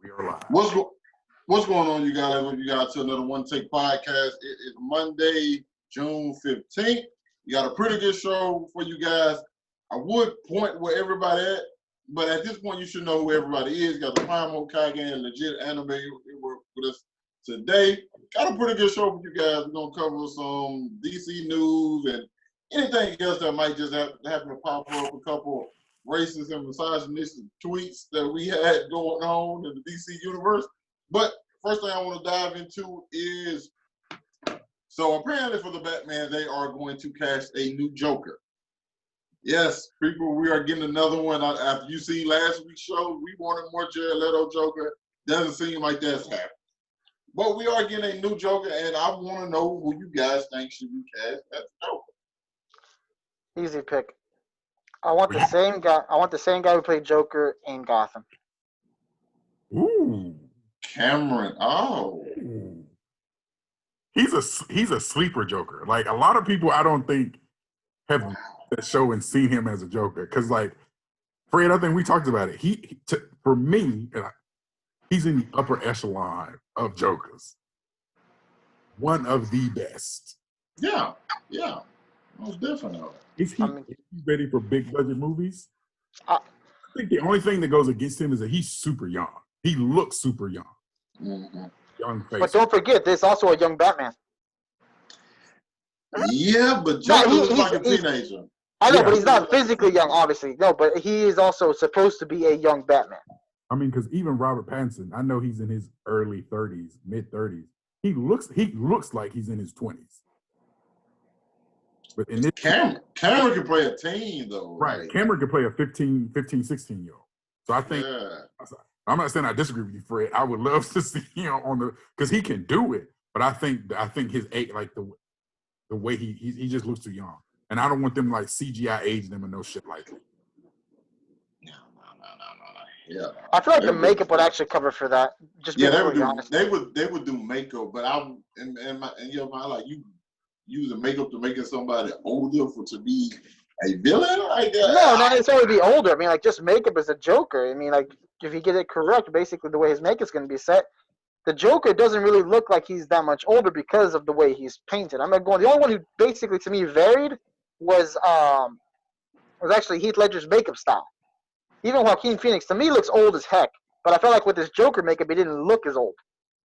We are live. What's going on, you guys? Welcome you guys to another One Take Podcast. It is Monday, June 15th. You got a pretty good show for you guys. I would point where everybody at, but at this point, you should know who everybody is. You got the Prime Hokage and Legit Anime with us today. Got a pretty good show for you guys. We're going to cover some DC news and anything else that might just happen to pop up. A couple racist and misogynistic tweets that we had going on in the DC universe. But first thing I want to dive into is, so apparently for the Batman, they are going to cast a new Joker. Yes, people, we are getting another one. After you see last week's show, we wanted more Jared Leto Joker. Doesn't seem like that's happening. But we are getting a new Joker, and I want to know who you guys think should be cast as Joker. Easy pick. I want the same guy. I want the same guy who played Joker in Gotham. Ooh, Cameron. Oh, he's a sleeper Joker. Like a lot of people, I don't think have that show and seen him as a Joker. Because like Fred, I think we talked about it. For me, he's in the upper echelon of Jokers. One of the best. Yeah, most definitely. Is he ready for big budget movies? I think the only thing that goes against him is that he's super young. He looks super young. Mm-hmm. Young face. But don't forget, there's also a young Batman. Yeah, but Joker looks like a teenager. I know, but he's not physically young, obviously. No, but he is also supposed to be a young Batman. I mean, because even Robert Pattinson, I know he's in his early 30s, mid 30s. He looks like he's in his 20s. But in this Cameron can play a teen, though. Right. Cameron can play a 15, 16-year-old. So I think, I'm not saying I disagree with you, Fred. I would love to see him because he can do it. But I think his age, like the way he just looks too young. And I don't want them like CGI aging him and no shit like that. No. Yeah. I feel like the makeup would actually cover for that. Just being honest. They would do makeup, but I'm in your mind, like you using makeup to make somebody older to be a villain like that. No, not necessarily be older. I mean, like just makeup as a Joker. I mean, like if you get it correct, basically the way his makeup's going to be set, the Joker doesn't really look like he's that much older because of the way he's painted. I'm not going. The only one who basically to me varied was actually Heath Ledger's makeup style. Even Joaquin Phoenix to me looks old as heck, but I felt like with his Joker makeup, he didn't look as old.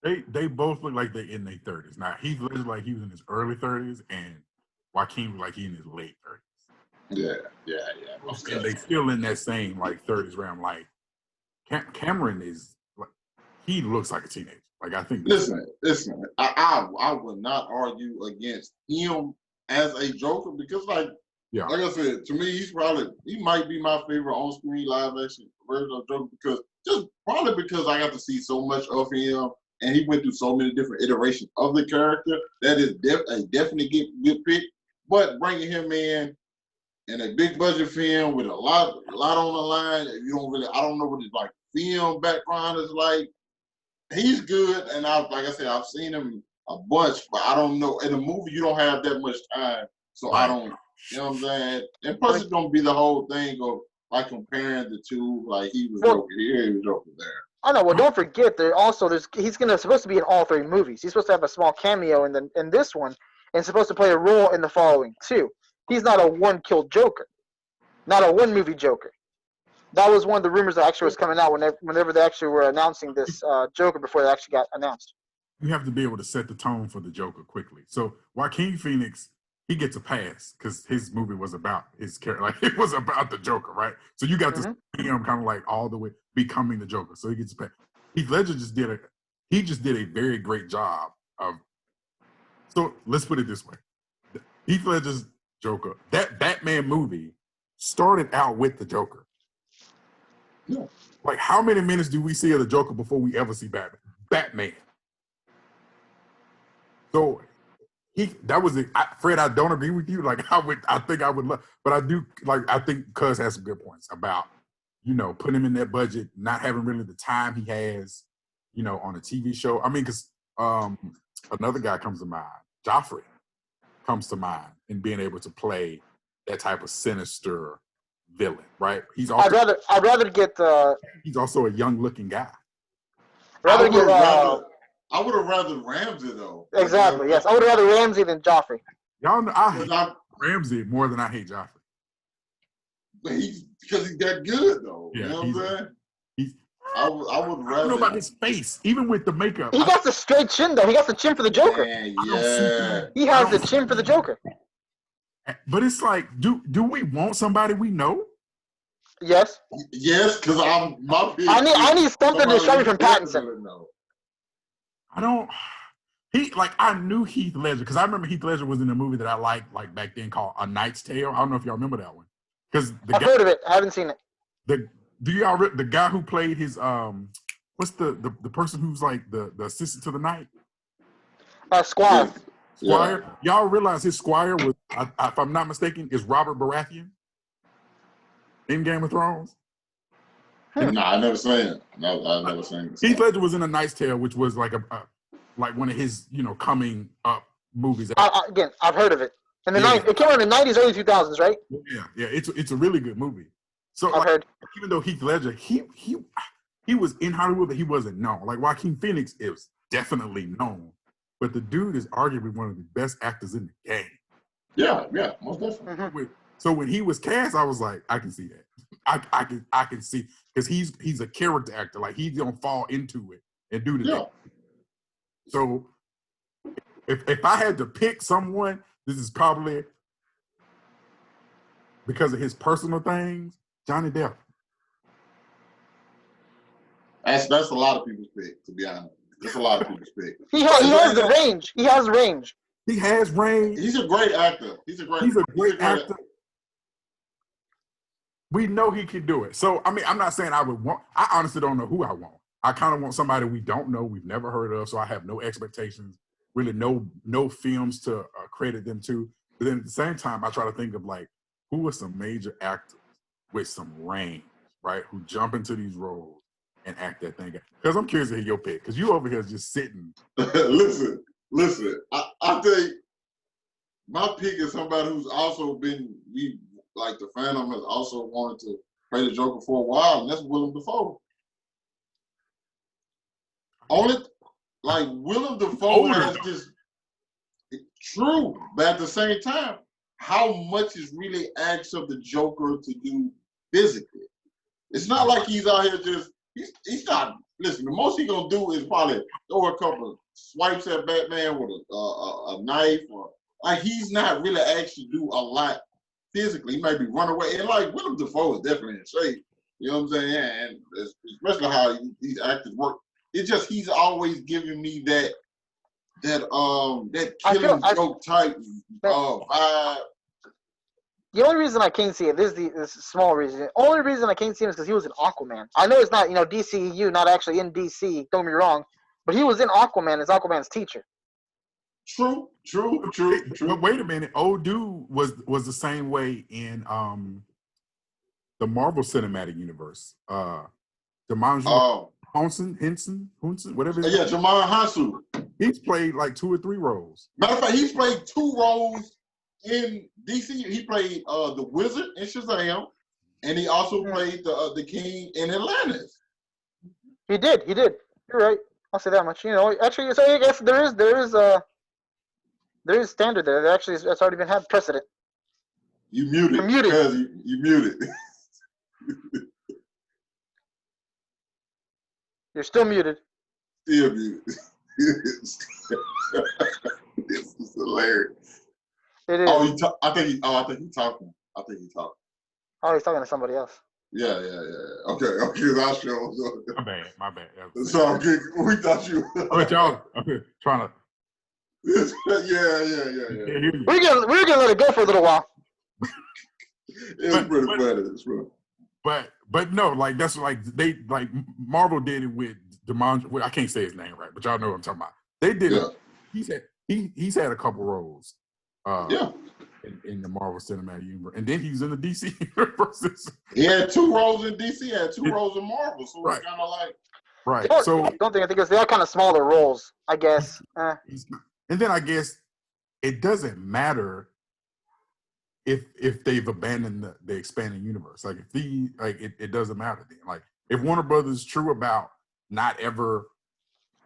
They both look like they're in their 30s. Now Heath Ledger like he was in his early 30s, and Joaquin was like he in his late 30s. Yeah. And they still in that same like 30s realm. Like Cameron is like he looks like a teenager. Like I think. Listen. I would not argue against him as a Joker because like I said, to me he might be my favorite on-screen live action version of Joker because I got to see so much of him and he went through so many different iterations of the character. That is a definite good pick. But bringing him in a big budget film with a lot on the line, I don't know what his like film background is like. He's good, and like I said, I've seen him a bunch, but I don't know. In a movie, you don't have that much time, so I don't. You know what I'm saying? And plus, it's gonna be the whole thing of like comparing the two. Like he was Joker here, he was Joker there. I know. Well, don't forget he's supposed to be in all three movies. He's supposed to have a small cameo in this one, and supposed to play a role in the following two. He's not a one-kill Joker, not a one-movie Joker. That was one of the rumors that actually was coming out whenever they actually were announcing this Joker before it actually got announced. You have to be able to set the tone for the Joker quickly. So Joaquin Phoenix, he gets a pass because his movie was about his character. Like it was about the Joker, right? So you got to see him kind of like all the way becoming the Joker. So he gets a pass. Heath Ledger just did a very great job of. So let's put it this way: Heath Ledger's Joker, that Batman movie started out with the Joker. Yeah. Like how many minutes do we see of the Joker before we ever see Batman? So that was it. Fred, I don't agree with you. Like I think I would love, but I do like I think Cuz has some good points about putting him in that budget, not having really the time he has, on a TV show. I mean, because another guy comes to mind, Joffrey comes to mind in being able to play that type of sinister villain, right? He's also I'd rather get he's also a young looking guy. Rather give I would have rather Ramsey though. exactly. Yes, I would rather Ramsey than Joffrey. Y'all know I hate Ramsey more than I hate Joffrey. Because he's that good though. Yeah, you know what I'm saying? He's. I would rather. I don't know about his face, even with the makeup. He got the straight chin though. He got the chin for the Joker. Man, yeah. He has the chin for the Joker. But it's like, do we want somebody we know? Yes. Yes, because I need something to distract me from Pattinson. I don't. I knew Heath Ledger because I remember Heath Ledger was in a movie that I liked like back then called A Knight's Tale. I don't know if y'all remember that one. Because I've heard of it. I haven't seen it. The guy who played his what's the person who's like the assistant to the knight? Squire. Squire. Yeah. Y'all realize his squire was, if I'm not mistaken, is Robert Baratheon in Game of Thrones. No, I never seen it. No, I never seen it. Heath Ledger was in A Knight's Tale, which was like like one of his coming up movies. Again, I've heard of it. In the it came out in the 90s, early 2000s, right? Yeah. It's a really good movie. So I've heard. Even though Heath Ledger, he was in Hollywood, but he wasn't known. Like Joaquin Phoenix is definitely known, but the dude is arguably one of the best actors in the game. Yeah, most definitely. Mm-hmm. So when he was cast, I was like, I can see that. I can see because he's a character actor. Like he's gonna fall into it and do the thing. So if I had to pick someone, this is probably because of his personal things, Johnny Depp. That's a lot of people's pick, to be honest. That's a lot of people's pick. He has the range. He has range. He has range. He's a great actor. He's a great actor. We know he can do it. So I mean, I'm not saying I would want. I honestly don't know who I want. I kind of want somebody we don't know, we've never heard of, so I have no expectations. Really, no films to credit them to. But then at the same time, I try to think of like who are some major actors with some range, right? Who jump into these roles and act that thing out. Because I'm curious to hear your pick. Because you over here just sitting. Listen. I think my pick is somebody who's also been like the fandom has also wanted to play the Joker for a while, and that's Willem Dafoe. Willem Dafoe has this true, but at the same time, how much is really asked of the Joker to do physically? It's not like he's out here just he's not. Listen, the most he's gonna do is probably throw a couple of swipes at Batman with a knife, or like he's not really actually do a lot physically. He might be run away, and like Willem Dafoe is definitely in shape. You know what I'm saying? Yeah, and especially how these actors work. It's just he's always giving me that killing joke type vibe. The only reason I can't see it, this is a small reason. The only reason I can't see him is because he was in Aquaman. I know it's not, DCEU, not actually in DC, don't get me wrong, but he was in Aquaman as Aquaman's teacher. True. But wait a minute, old dude was the same way in the Marvel Cinematic Universe. Jumanji Henson, whatever. Yeah, Jamar Hansu. He's played like 2 or 3 roles. Matter of fact, he's played 2 roles in DC. He played the Wizard in Shazam, and he also played the King in Atlantis. He did. You're right. I'll say that much. Actually, so I guess there is standard there. Actually, that's already been had precedent. You muted. You're muted. You muted. You're still muted. Still muted. This is hilarious. It is. I think he's talking. Oh, he's talking to somebody else. Yeah. Okay, I'll show. My bad. So we thought you. Y'all trying to. Yeah. We're gonna let it go for a little while. It's pretty funny. But no, like that's like they like Marvel did it with Jumanji. Well, I can't say his name right, but y'all know what I'm talking about. They did it. He's had a couple roles. In the Marvel Cinematic Universe, and then he's in the DC universe. He had 2 roles in DC. He had 2 roles in Marvel, so it's kind of like right. So I think it's they're kind of smaller roles, I guess. And then I guess it doesn't matter if they've abandoned the expanding universe. Like if it doesn't matter then. Like if Warner Brothers is true about not ever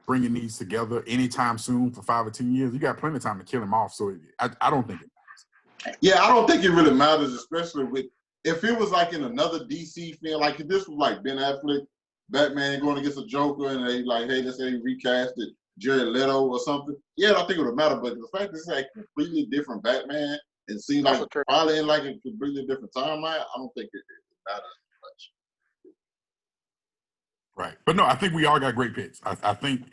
bringing these together anytime soon for 5 or 10 years. You got plenty of time to kill him off. So I don't think it matters. Yeah, I don't think it really matters, especially with if it was like in another DC film, like if this was like Ben Affleck, Batman going against a Joker, and they like, hey, let's say they recasted Jared Leto or something. Yeah, I think it would matter. But the fact that it's like a completely different Batman and seems like probably in like a completely different timeline, I don't think it matters much. Right. But no, I think we all got great picks. I think,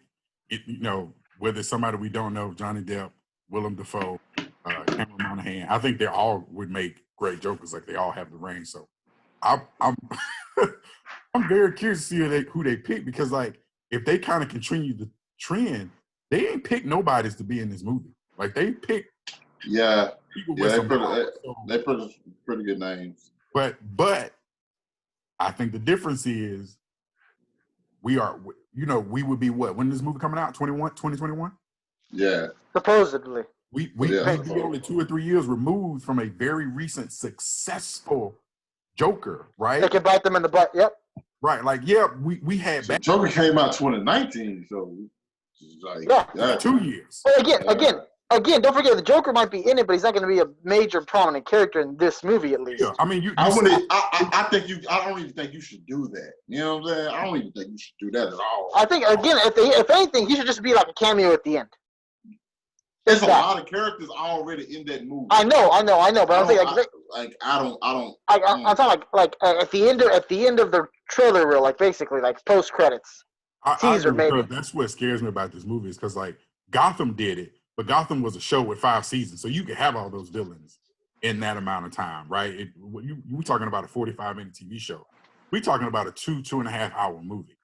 whether it's somebody we don't know, Johnny Depp, Willem Dafoe, Cameron Monaghan, I think they all would make great Jokers. Like, they all have the range. So I'm I'm very curious to see who they pick, because, like, if they kind of continue the trend, they ain't pick nobodies to be in this movie. Like, they pick people with they pretty good names. But I think the difference is we would be what? When is this movie coming out? 2021? Yeah. Supposedly. We'd be only 2 or 3 years removed from a very recent successful Joker, right? They can bite them in the butt. Yep. Right. Like, yeah, we had Joker came out 2019, so like 2 years. But again, don't forget the Joker might be in it, but he's not going to be a major prominent character in this movie, at least. Yeah, I mean, I don't even think you should do that. You know what I'm saying? I don't even think you should do that at all. I think again, if anything, he should just be like a cameo at the end. There's a lot of characters already in that movie. I know, but I'm saying I'm talking like at the end of the trailer reel, like basically like post credits. Teaser, maybe. That's what scares me about this movie, is because like Gotham did it, but Gotham was a show with 5 seasons, so you could have all those villains in that amount of time, right? We're talking about a 45-minute TV show. We're talking about a 2.5 hour movie.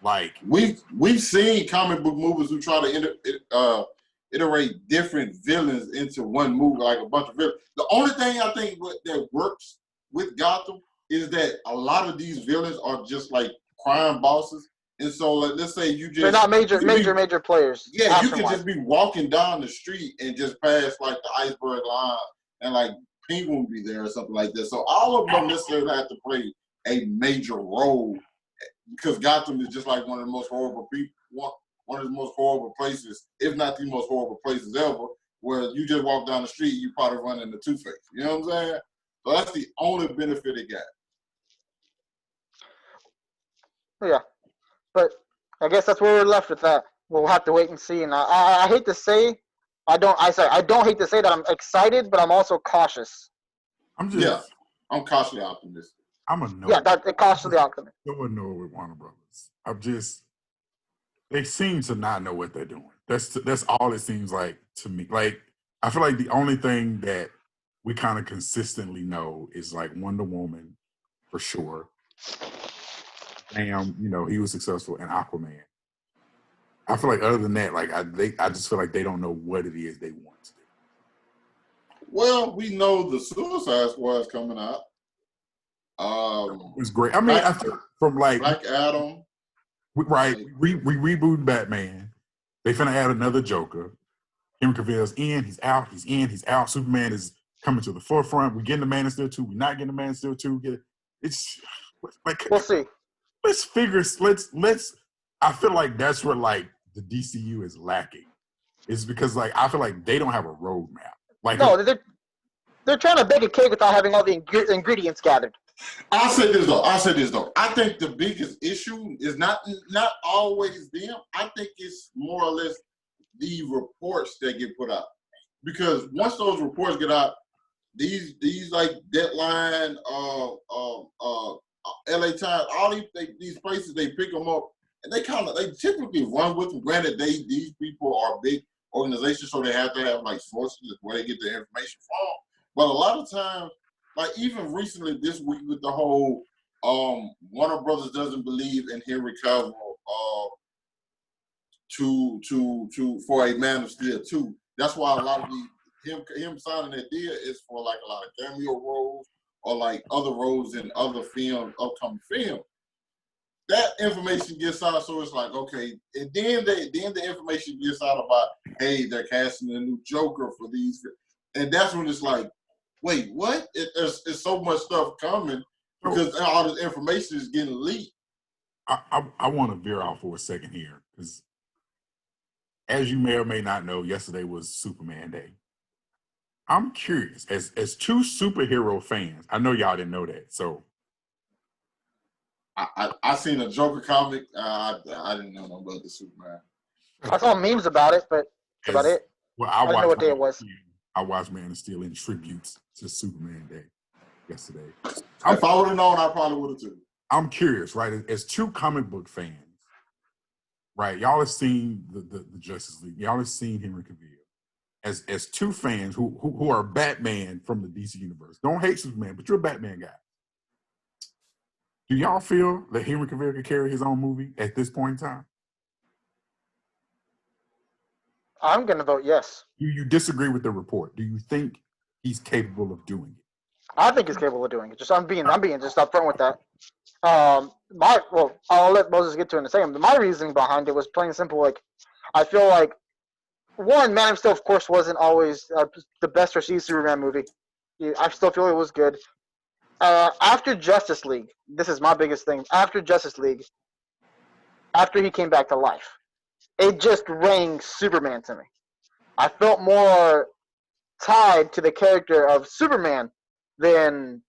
Like, we've seen comic book movies who try to iterate different villains into one movie, like a bunch of villains. The only thing I think that works with Gotham is that a lot of these villains are just like crime bosses. And so, let's say they're not major players. Yeah, you could just be walking down the street and just pass like the iceberg line, and like Penguin would be there or something like that. So all of them don't necessarily have to play a major role, because Gotham is just like one of the most horrible people, one of the most horrible places, if not the most horrible places ever, where you just walk down the street, you probably run into Two-Face. You know what I'm saying? So that's the only benefit it got. Yeah. But I guess that's where we're left with that. We'll have to wait and see. And I hate to say, I don't hate to say that I'm excited, but I'm also cautious. I'm cautiously optimistic. I'm a no. Yeah, cautiously optimistic. No one know with Warner Brothers. They seem to not know what they're doing. That's all it seems like to me. Like, I feel like the only thing that we kind of consistently know is like Wonder Woman, for sure. Damn, he was successful in Aquaman. I feel like other than that, like I just feel like they don't know what it is they want to do. Well, we know the Suicide Squad is coming out. It's great. I mean, I think from like Black Adam. Right, we rebooted Batman. They finna add another Joker. Henry Cavill's in. He's out. He's in. He's out. Superman is coming to the forefront. We're getting the Man of Steel 2. We're not getting the Man of Steel 2. It's like, we'll see. Let's figure. Let's. I feel like that's where like the DCU is lacking. Is because like I feel like they don't have a roadmap. Like, no, they're trying to bake a cake without having all the ingredients gathered. I'll say this though. I think the biggest issue is not always them. I think it's more or less the reports that get put out. Because once those reports get out, these like Deadline, LA Times, all these places, they pick them up and they typically run with them. Granted, these people are big organizations, so they have to have like sources where they get their information from. But a lot of times, like even recently this week with the whole Warner Brothers doesn't believe in Henry Cavill for a Man of Steel 2. That's why a lot of him signing that deal is for like a lot of cameo roles or like other roles in other upcoming films. That information gets out, so it's like, okay, and then the information gets out about, hey, they're casting a new Joker for these, and that's when it's like, wait, what? There's so much stuff coming because all this information is getting leaked. I want to veer off for a second here because As you may or may not know, yesterday was Superman Day. I'm curious, as two superhero fans, I know y'all didn't know that, so I seen a Joker comic. I didn't know no about the Superman. I saw memes about it, but that's about it. Well, I didn't know what day it was. I watched Man of Steel in tributes to Superman Day yesterday. If I would have known, I probably would have too. I'm curious, right? As two comic book fans, right? Y'all have seen the Justice League. Y'all have seen Henry Cavill. As two fans who are Batman from the DC universe, don't hate Superman, but you're a Batman guy. Do y'all feel that Henry Cavill could carry his own movie at this point in time? I'm going to vote yes. Do you disagree with the report? Do you think he's capable of doing it? I think he's capable of doing it. I'm being just upfront with that. I'll let Moses get to it in a second. But my reasoning behind it was plain and simple. Like, I feel like one, Man of Steel, of course, wasn't always the best received Superman movie. I still feel it was good. After Justice League, this is my biggest thing. After Justice League, after he came back to life, it just rang Superman to me. I felt more tied to the character of Superman than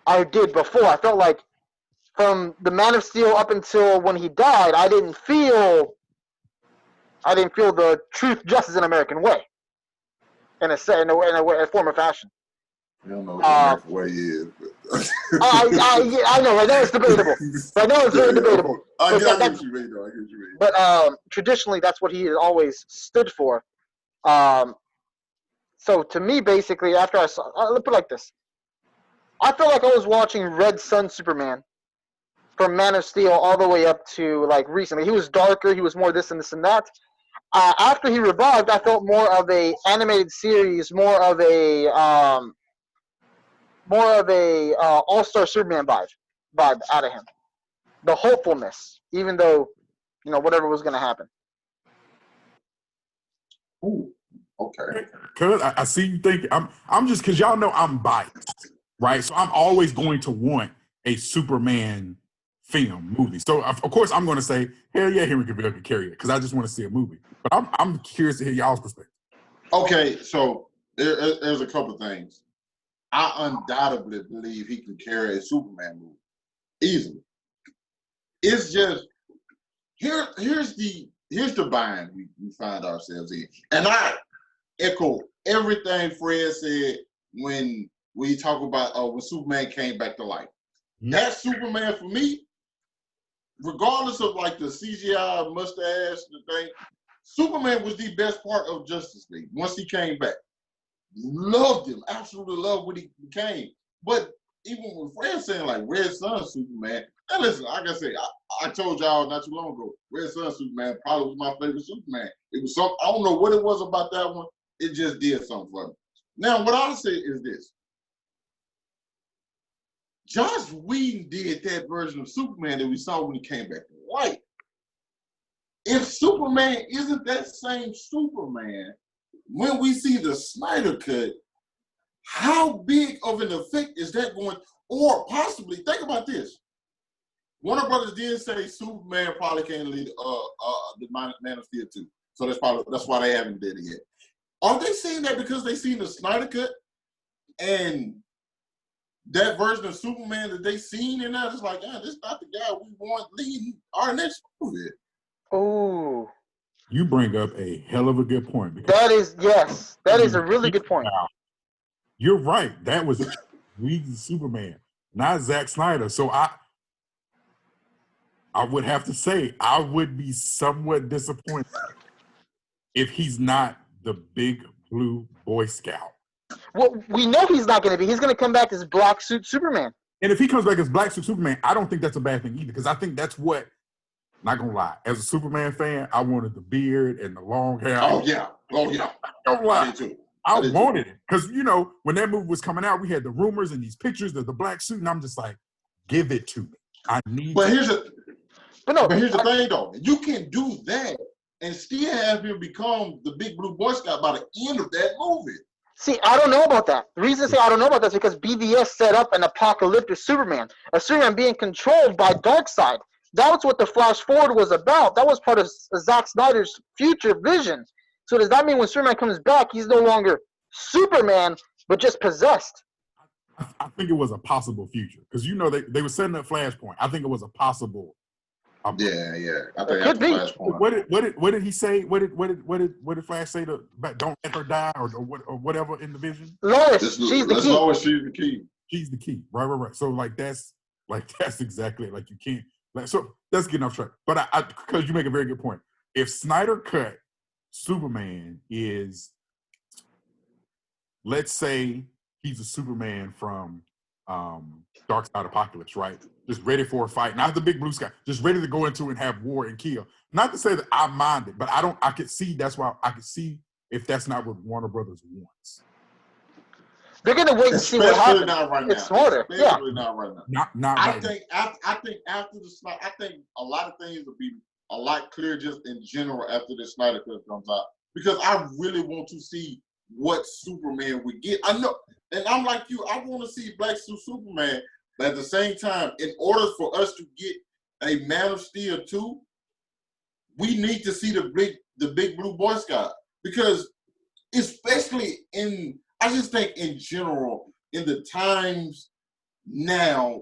I did before. I felt like from the Man of Steel up until when he died, I didn't feel the truth, justice, and American way in a form of fashion. I don't know what the American way is. But I know. I know it's debatable. I know it's very debatable. I get what you mean, though. I get what you mean. But traditionally, that's what he had always stood for. So to me, basically, after I saw, let's put it like this. I felt like I was watching Red Sun Superman from Man of Steel all the way up to like recently. He was darker. He was more this and this and that. After he revived, I felt more of a animated series, more of a All-Star Superman vibe out of him. The hopefulness, even though whatever was going to happen. Ooh, okay. Cause I see you think I'm just because y'all know I'm biased, right? So I'm always going to want a Superman film movie. So of course I'm going to say, hell yeah, Henry Cavill could carry it because I just want to see a movie. But I'm curious to hear y'all's perspective. Okay, so there's a couple things. I undoubtedly believe he can carry a Superman movie easily. It's just here's the bind we find ourselves in, and I echo everything Fred said when we talk about when Superman came back to life. Mm-hmm. That Superman for me, regardless of like the CGI mustache, the thing, Superman was the best part of Justice League once he came back. Loved him, absolutely loved what he became. But even with Fred saying like Red Sun Superman, and listen, like I said, I told y'all not too long ago, Red Sun Superman probably was my favorite Superman. It was something, I don't know what it was about that one. It just did something for me. Now, what I'll say is this. Joss Whedon did that version of Superman that we saw when he came back to life. If Superman isn't that same Superman, when we see the Snyder Cut, how big of an effect is that going? Or possibly, think about this. Warner Brothers did say Superman probably can't lead the Man of Steel 2. So that's why they haven't did it yet. Are they saying that because they seen the Snyder Cut and that version of Superman that they seen in that? It's like, yeah, this is not the guy we want leading our next movie. Oh. You bring up a hell of a good point. That is a really good point. You're right. That was Whedon's Superman, not Zack Snyder. So I would have to say I would be somewhat disappointed if he's not the big blue Boy Scout. Well, we know he's not going to be. He's going to come back as Black Suit Superman. And if he comes back as Black Suit Superman, I don't think that's a bad thing either, because I think that's what, not going to lie, as a Superman fan, I wanted the beard and the long hair. Oh, yeah. Don't lie. I wanted it. Because, when that movie was coming out, we had the rumors and these pictures of the black suit, and I'm just like, give it to me. I need But here's the thing, though. You can do that and still have him become the big blue Boy Scout by the end of that movie. See, I don't know about that. The reason I say I don't know about that is because BVS set up an apocalyptic Superman, a Superman being controlled by Darkseid. That's what the Flash Forward was about. That was part of Zack Snyder's future vision. So does that mean when Superman comes back, he's no longer Superman, but just possessed? I think it was a possible future because they were setting up Flashpoint. I think it was a possible. Yeah. I think could after be. Flashpoint. What did he say? What did Flash say to don't let her die or whatever in the vision? Lois, she's the key. Lois, she's the key. She's the key. Right. So that's exactly it. Like you can't. So that's getting off track. But I because you make a very good point. If Snyder cut Superman is, let's say he's a Superman from Dark Side Apocalypse, right? Just ready for a fight, not the big blue sky, just ready to go into and have war and kill. Not to say that I mind it, but I could see that's why I could see if that's not what Warner Brothers wants. They're gonna wait and see what happens. Not right now. It's smarter. Especially not right now. Not I right think after the Snyder, I think a lot of things will be a lot clearer just in general after the Snyder Cut comes out. Because I really want to see what Superman we get. I know, and I'm like you, I want to see Black Suit Superman, but at the same time, in order for us to get a Man of Steel 2, we need to see the big blue Boy Scout. Because especially I just think in general, in the times now,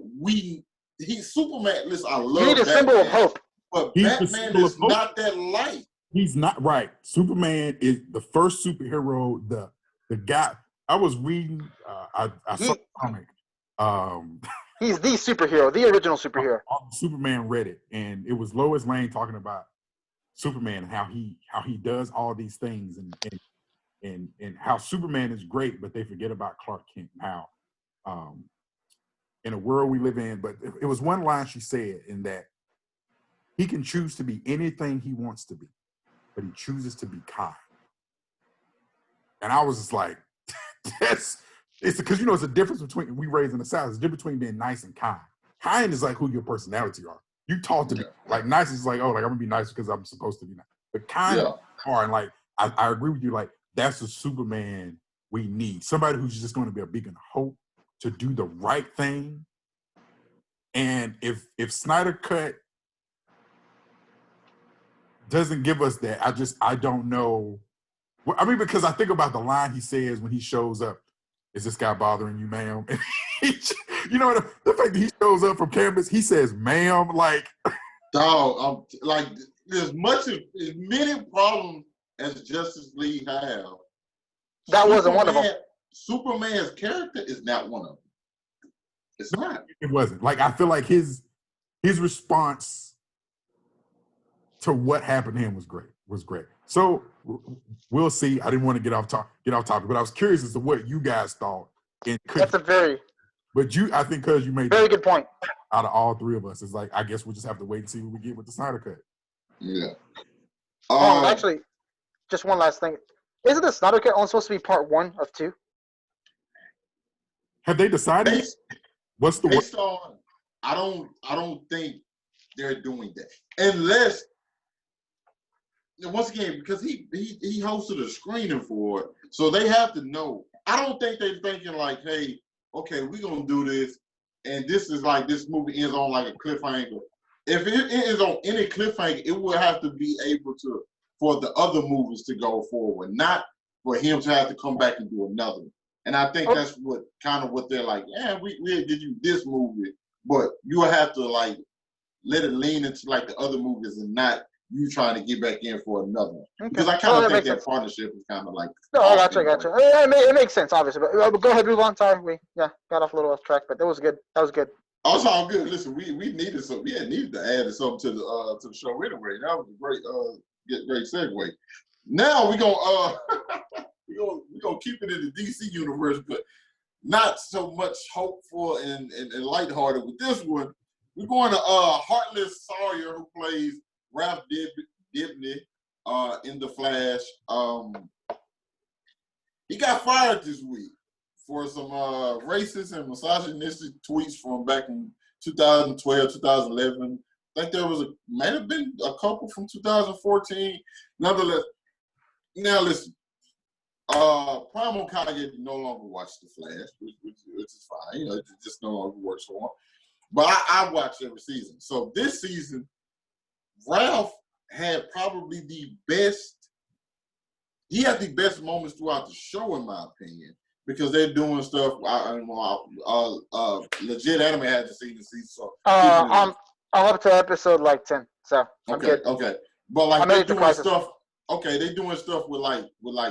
Superman, listen, I love You need a Batman, symbol of hope. but He's Batman is not that light. He's not right. Superman is the first superhero. The guy I was reading. I saw a comic. He's the superhero, the original superhero. On Superman Reddit, and it was Lois Lane talking about Superman and how he does all these things and how Superman is great, but they forget about Clark Kent. How in a world we live in, but it was one line she said in that he can choose to be anything he wants to be, but he chooses to be kind. And I was just like, it's because it's a difference between we raised in the South. It's a difference between being nice and kind. Kind is like who your personality are. You talk to me like nice is like, oh, like I'm gonna be nice because I'm supposed to be nice. But kind are, and like I agree with you, like that's the Superman we need. Somebody who's just gonna be a beacon of hope to do the right thing. And if Snyder Cut doesn't give us that, I don't know. I mean, because I think about the line he says when he shows up. Is this guy bothering you, ma'am? The fact that he shows up from campus, he says, ma'am, like. Dog, like as many problems as Justice League have. That wasn't one of them. Superman's character is not one of them. It's not. It wasn't. Like I feel like his response to what happened to him was great. So we'll see. I didn't want to get off topic, but I was curious as to what you guys thought. That's a very. But I think because you made very good point. Out of all three of us, it's like I guess we'll just have to wait and see what we get with the Snyder Cut. Yeah. Actually, just one last thing. Isn't the Snyder Cut only supposed to be part 1 of 2? Have they decided? What's the based on? I don't think they're doing that unless. Once again, because he hosted a screening for it, so they have to know. I don't think they're thinking like, hey, okay, we're gonna do this, and this is like this movie ends on like a cliffhanger. If it ends on any cliffhanger, it will have to be able to for the other movies to go forward, not for him to have to come back and do another one. And I think that's what they're like. Yeah, we did you this movie, but you will have to like let it lean into like the other movies and not you trying to get back in for another one. Okay. Because I kind of think that partnership is kind of like. No, I gotcha. It makes sense, obviously. But go ahead, move on. Sorry, we got off a little off track, but that was good. That was good. Oh, it's all good. Listen, we needed something. We had needed to add something to the show anyway. That was a great segue. Now we're gonna keep it in the DC universe, but not so much hopeful and lighthearted with this one. We're going to Heartless Sawyer, who plays Ralph Dibny in The Flash. He got fired this week for some racist and misogynistic tweets from back in 2012, 2011. I think there might have been a couple from 2014. Nonetheless, now listen, Primo Kage no longer watch The Flash, which is fine. It just no longer works for him. But I watch every season. So this season, Ralph had probably the best. He had the best moments throughout the show, in my opinion, because they're doing stuff. Legit anime had to see the season. So I'm up to episode like 10, so I'm okay, good. okay. But like I made they're it to doing crisis. stuff. Okay, they're doing stuff with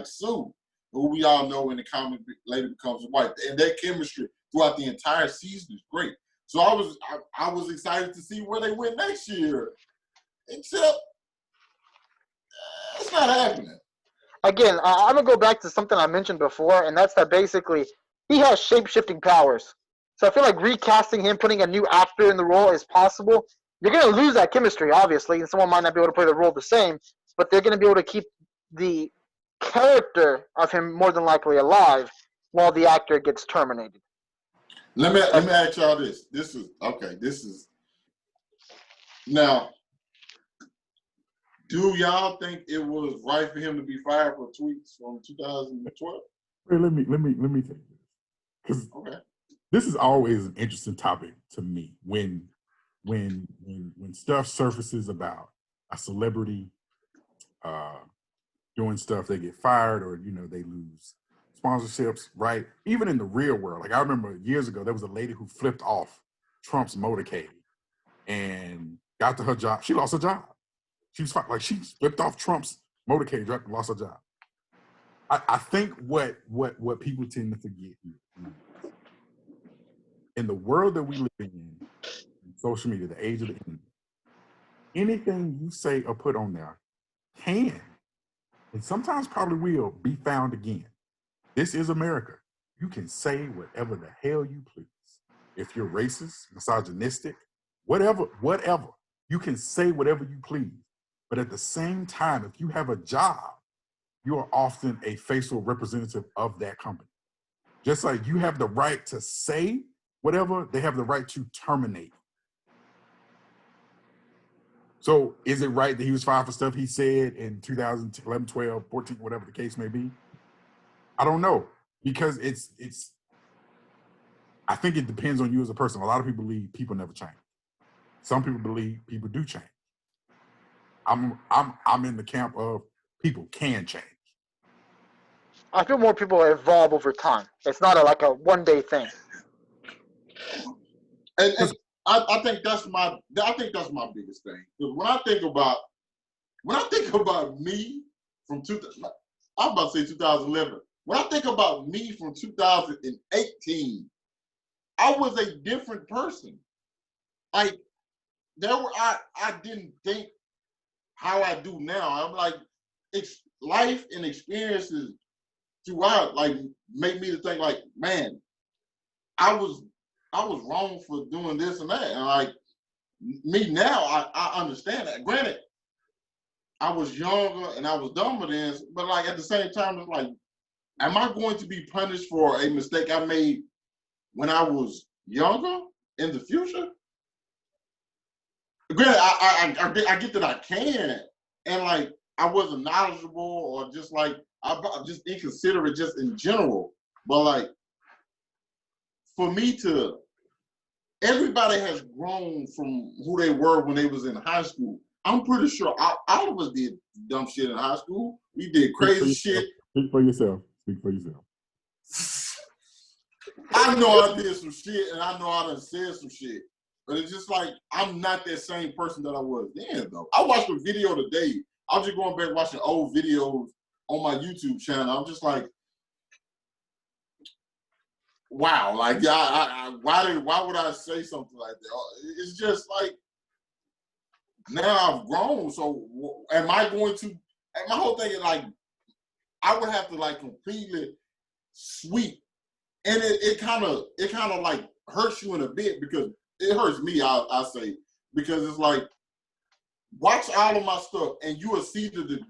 Sue, who we all know in the comic later becomes a wife, and their chemistry throughout the entire season is great. So I was excited to see where they went next year, except it's not happening. Again, I'm gonna go back to something I mentioned before, and that's that basically he has shape-shifting powers. So I feel like recasting him, putting a new actor in the role is possible. You're gonna lose that chemistry, obviously, and someone might not be able to play the role the same, but they're gonna be able to keep the character of him more than likely alive while the actor gets terminated. Let me ask y'all this. This is now. Do y'all think it was right for him to be fired for tweets from 2012? Let me take this, because this is always an interesting topic to me when stuff surfaces about a celebrity doing stuff, they get fired, or they lose sponsorships, right? Even in the real world, like I remember years ago, there was a lady who flipped off Trump's motorcade and got to her job. She lost her job. She was like, she flipped off Trump's motorcade truck and lost her job. I think what people tend to forget is, in the world that we live in social media, the age of the internet, anything you say or put on there can, and sometimes probably will, be found again. This is America. You can say whatever the hell you please. If you're racist, misogynistic, whatever, you can say whatever you please. But at the same time, if you have a job, you are often a facial representative of that company. Just like you have the right to say whatever, they have the right to terminate. So is it right that he was fired for stuff he said in 2011, 12, 14, whatever the case may be? I don't know, because I think it depends on you as a person. A lot of people believe people never change. Some people believe people do change. I'm in the camp of people can change. I feel more people evolve over time. It's not like a one-day thing. And I think that's my biggest thing. Because when I think about me from I'm about to say 2011. When I think about me from 2018, I was a different person. Like I didn't think how I do now. I'm like, it's life and experiences throughout like make me to think like, man, I was wrong for doing this and that. And like me now, I understand that. Granted, I was younger and I was dumber then, but like at the same time, it's like, am I going to be punished for a mistake I made when I was younger in the future? Granted, I get that I can, and like I wasn't knowledgeable or just like I'm just inconsiderate just in general. But like for me to, everybody has grown from who they were when they was in high school. I'm pretty sure all of us did dumb shit in high school. We did crazy shit. Speak for yourself. Speak for yourself. I know I did some shit, and I know I done said some shit. But it's just like, I'm not that same person that I was then, though. I watched a video today. I was just going back watching old videos on my YouTube channel. I'm just like, wow. Like, why would I say something like that? It's just like, now I've grown. So am I going to, and my whole thing is like, I would have to like completely sweep. And it kind of like hurts you in a bit, because it hurts me, I say, because it's like, watch all of my stuff and you will see the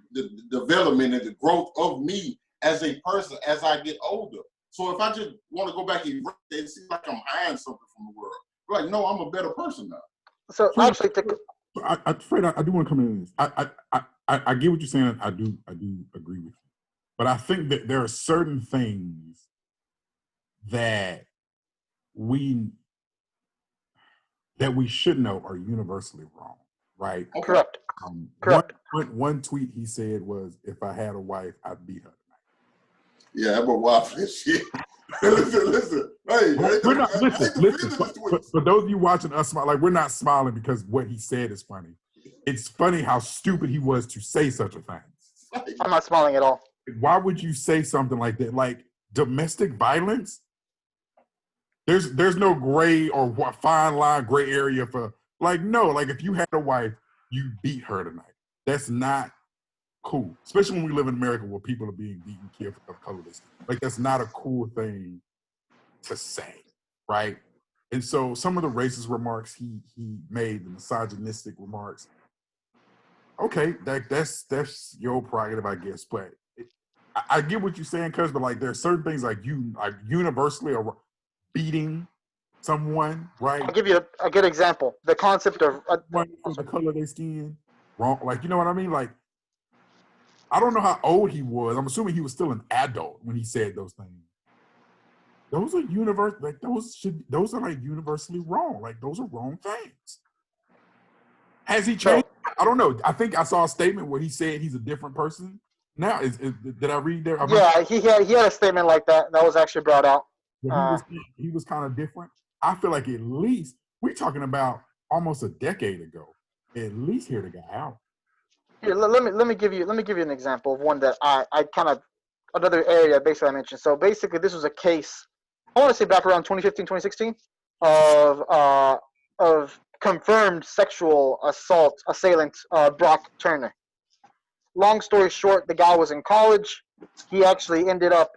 development and the growth of me as a person as I get older. So if I just want to go back and it seems like I'm hiding something from the world. Like, no, I'm a better person now. So actually, Fred, I do want to come in this. I get what you're saying. I do agree with you. But I think that there are certain things that that we should know are universally wrong, right? Okay. Correct. One, Correct. one tweet he said was, "If I had a wife, I'd beat her tonight." Yeah, that boy wild for this shit. listen. Hey, We're not I ain't listen. defending this tweet. For those of you watching us smile, like we're not smiling because what he said is funny. It's funny how stupid he was to say such a thing. I'm not smiling at all. Why would you say something like that? Like domestic violence? There's no gray or fine line, gray area for like no. Like if you had a wife, you beat her tonight. That's not cool. Especially when we live in America where people are being beaten, killed for color. Like that's not a cool thing to say, right? And so some of the racist remarks he made, the misogynistic remarks, okay, that's your prerogative, I guess. But I get what you're saying, cuz, but like there's certain things like universally are beating someone, right? I'll give you a good example. The concept of For the color of their skin, wrong. Like you know what I mean? Like I don't know how old he was. I'm assuming he was still an adult when he said those things. Those are those are like universally wrong. Like those are wrong things. Has he changed? I don't know. I think I saw a statement where he said he's a different person. Now, did I read there? Yeah, he had a statement like that was actually brought out. He was kind of different. I feel like at least we're talking about almost a decade ago. At least hear the guy out. Here, let me give you an example of one that I kind of another area basically I mentioned. So basically, this was a case. I want to say back around 2015, 2016 of confirmed sexual assailant Brock Turner. Long story short, the guy was in college. He actually ended up,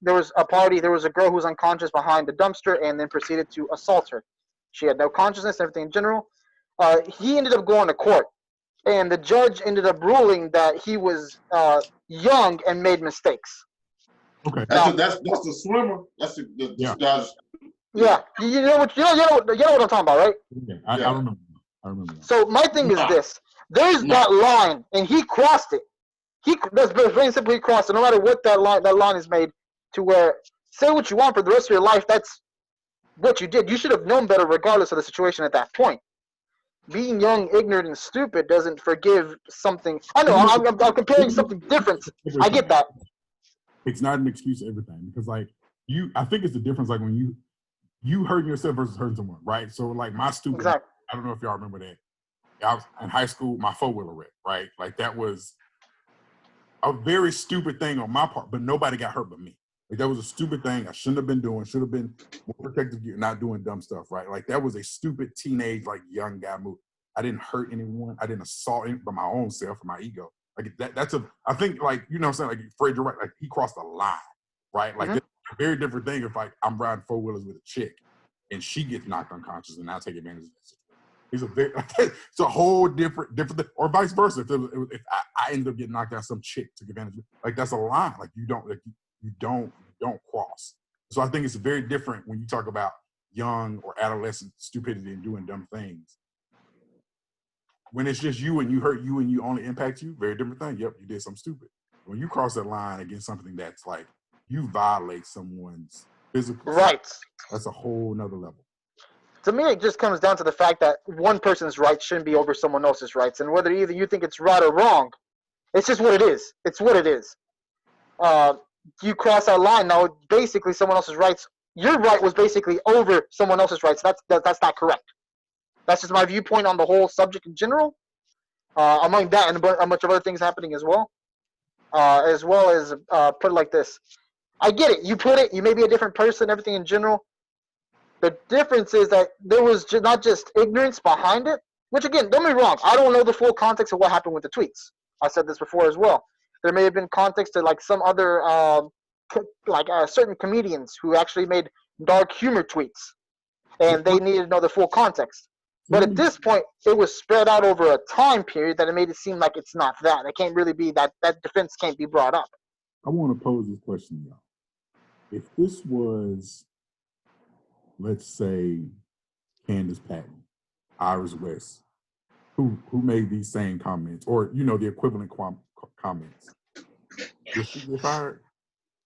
there was a party, there was a girl who was unconscious behind the dumpster and then proceeded to assault her. She had no consciousness, everything in general. He ended up going to court, and the judge ended up ruling that he was young and made mistakes. Okay. That's the swimmer. That's the judge. Yeah, you know what I'm talking about, right? Yeah, I remember. I remember. So my thing is this: there's that line, and he crossed it. That's very simple. He crossed it. No matter what that line is made to where say what you want for the rest of your life. That's what you did. You should have known better, regardless of the situation at that point. Being young, ignorant, and stupid doesn't forgive something. I know I'm comparing something different. I get that. It's not an excuse for everything because, like, I think it's the difference. Like when you hurting yourself versus hurting someone, right? So, like, my stupid. Exactly. I don't know if y'all remember that. I was in high school. My 4-wheeler wreck, right? Like that was a very stupid thing on my part, but nobody got hurt but me. Like that was a stupid thing I shouldn't have been doing. Should have been more protective gear, not doing dumb stuff, right? Like that was a stupid teenage, like young guy move. I didn't hurt anyone. I didn't assault anyone but my own self or my ego. Like I think like, you know what I'm saying? Like Fred, you're right. Like he crossed a line, right? Like it's a very different thing if like I'm riding 4-wheelers with a chick and she gets knocked unconscious and I take advantage of that. It's a whole different thing. Or vice versa. If I end up getting knocked down, some chick took advantage of it. Like that's a line. Like you don't cross. So I think it's very different when you talk about young or adolescent stupidity and doing dumb things. When it's just you and you hurt you and you only impact you, very different thing. Yep, you did something stupid. When you cross that line against something that's like you violate someone's physical rights, that's a whole nother level. To me, it just comes down to the fact that one person's rights shouldn't be over someone else's rights, and whether either you think it's right or wrong, it's just what it is. It's what it is. You cross that line now. Basically, someone else's rights. Your right was basically over someone else's rights. That's not correct. That's just my viewpoint on the whole subject in general. Among that and a bunch of other things happening as well as put it like this. I get it. You put it. You may be a different person. Everything in general. The difference is that there was not just ignorance behind it. Which again, don't get me wrong. I don't know the full context of what happened with the tweets. I said this before as well. There may have been context to like some other certain comedians who actually made dark humor tweets, and they needed to know the full context. But at this point, it was spread out over a time period that it made it seem like it's not that. It can't really be that defense can't be brought up. I want to pose this question to y'all. If this was, let's say, Candace Patton, Iris West, who made these same comments, or the equivalent comments, does she get fired?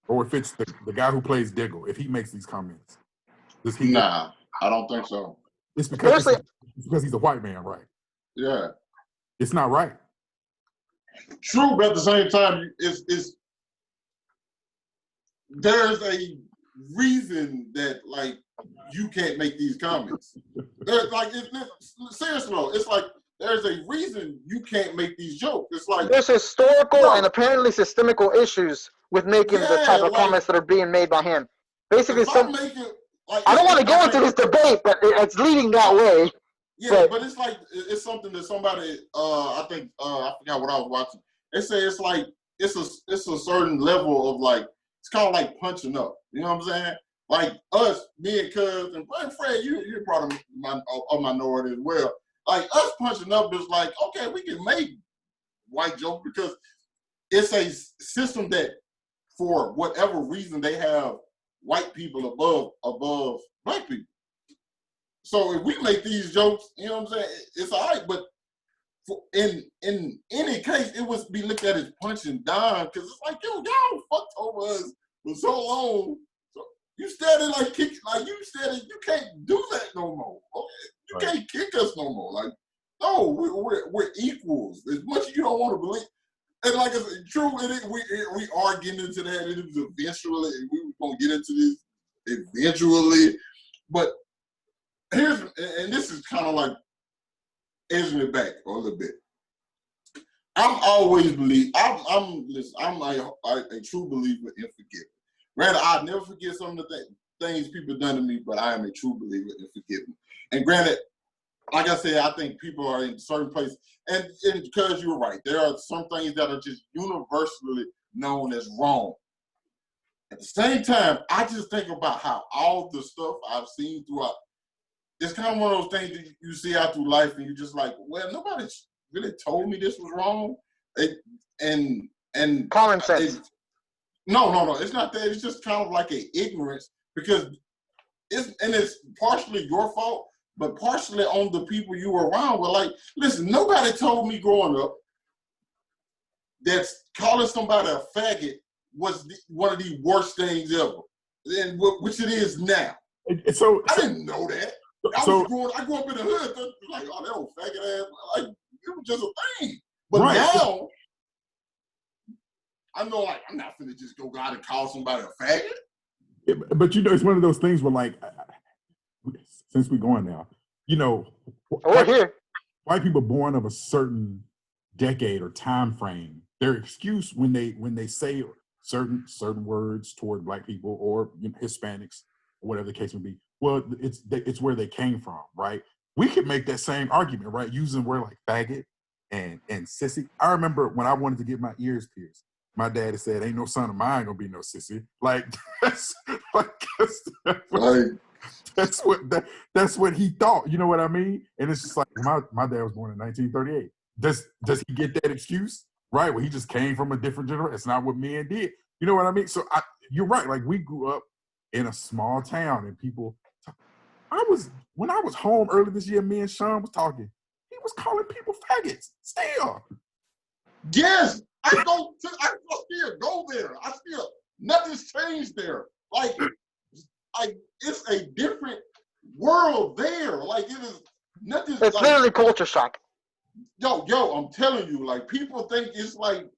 Or if it's the guy who plays Diggle, if he makes these comments, does he? Nah, I don't think so. It's because Especially, it's because he's a white man, right? Yeah. It's not right. True, but at the same time, there's a reason that like you can't make these comments. There's like seriously though, it's like there's a reason you can't make these jokes. It's like there's historical and apparently systemical issues with making the type of like, comments that are being made by him. Basically, if I'm making, like, I don't want to go into this debate, but it's leading that way. Yeah, but it's like it's something that somebody I think I forgot what I was watching. They say it's like it's a certain level of like it's kind of like punching up. You know what I'm saying? Like us, me and Cuz and Fred, you're part of a minority as well. Like us punching up is like, okay, we can make white jokes because it's a system that for whatever reason they have white people above black people. So if we make these jokes, you know what I'm saying, it's all right. But in any case, it would be looked at as punching down because it's like, yo, y'all fucked over us for so long. So you started like kick, like you started, you can't do that no more. Okay? You can't kick us no more. Like, no, we're equals. As much as you don't want to believe. And like I said, true, we are getting into that. It was eventually, we were going to get into this eventually. But and this is kind of like edging it back a little bit. I'm always believe, I'm a true believer in forgiveness. Granted, I'll never forget some of the things people done to me, but I am a true believer in forgiveness. And granted, like I said, I think people are in certain places, and because you're right, there are some things that are just universally known as wrong. At the same time, I just think about how all the stuff I've seen throughout, it's kind of one of those things that you see out through life, and you're just like, well, nobody really told me this was wrong. And common sense. No, it's not that. It's just kind of like an ignorance because it's partially your fault, but partially on the people you were around. Were like, listen, nobody told me growing up that calling somebody a faggot was one of the worst things ever, and which it is now. So I didn't know that. I grew up in the hood, like, oh, that old faggot ass, like, it was just a thing. But now, I know, like, I'm not finna just go out and call somebody a faggot. Yeah, but you know, it's one of those things where, like, since we're going now, you know, white people born of a certain decade or time frame, their excuse when they say certain words toward black people or Hispanics or whatever the case may be, well, it's where they came from, right? We could make that same argument, right? Using word like faggot and sissy. I remember when I wanted to get my ears pierced, my daddy said, "Ain't no son of mine gonna be no sissy." Like that's what he thought. You know what I mean? And it's just like my dad was born in 1938. Does he get that excuse? Right? Well, he just came from a different generation. It's not what men did. You know what I mean? So you're right. Like we grew up in a small town, and people. When I was home early this year, me and Sean was talking. He was calling people faggots. Still. Yes, I still go there. Nothing's changed there. Like it's a different world there. Like it is nothing. It's like, literally culture shock. Yo, I'm telling you, like people think it's like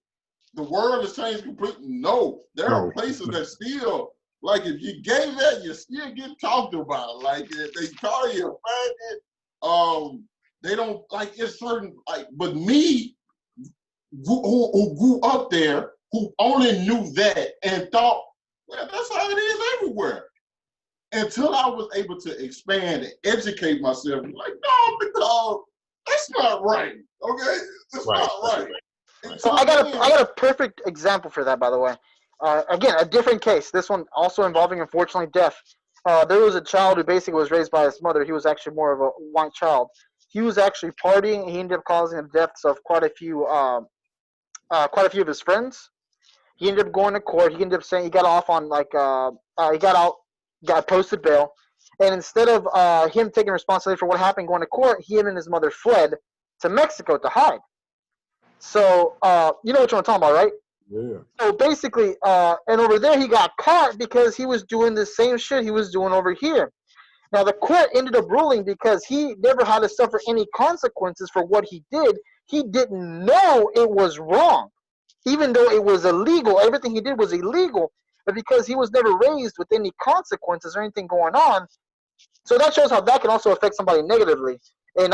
the world has changed completely. No, there are places that still. Like if you gave that, you still get talked about. Like if they call you a faggot, they don't like it's certain like. But me, who grew up there, who only knew that and thought, well, that's how it is everywhere. Until I was able to expand and educate myself, like no, because that's not right. Okay, that's not right. So I got a perfect example for that, by the way. Again, a different case. This one also involving, unfortunately, death. There was a child who basically was raised by his mother. He was actually more of a white child. He was actually partying. He ended up causing the deaths of quite a few of his friends. He ended up going to court. He ended up saying he got off on got posted bail, and instead of him taking responsibility for what happened going to court, him and his mother fled to Mexico to hide. So you know what I'm talking about, right? Yeah. So basically, and over there he got caught because he was doing the same shit he was doing over here. Now, the court ended up ruling because he never had to suffer any consequences for what he did. He didn't know it was wrong, even though it was illegal. Everything he did was illegal, but because he was never raised with any consequences or anything going on, so that shows how that can also affect somebody negatively. And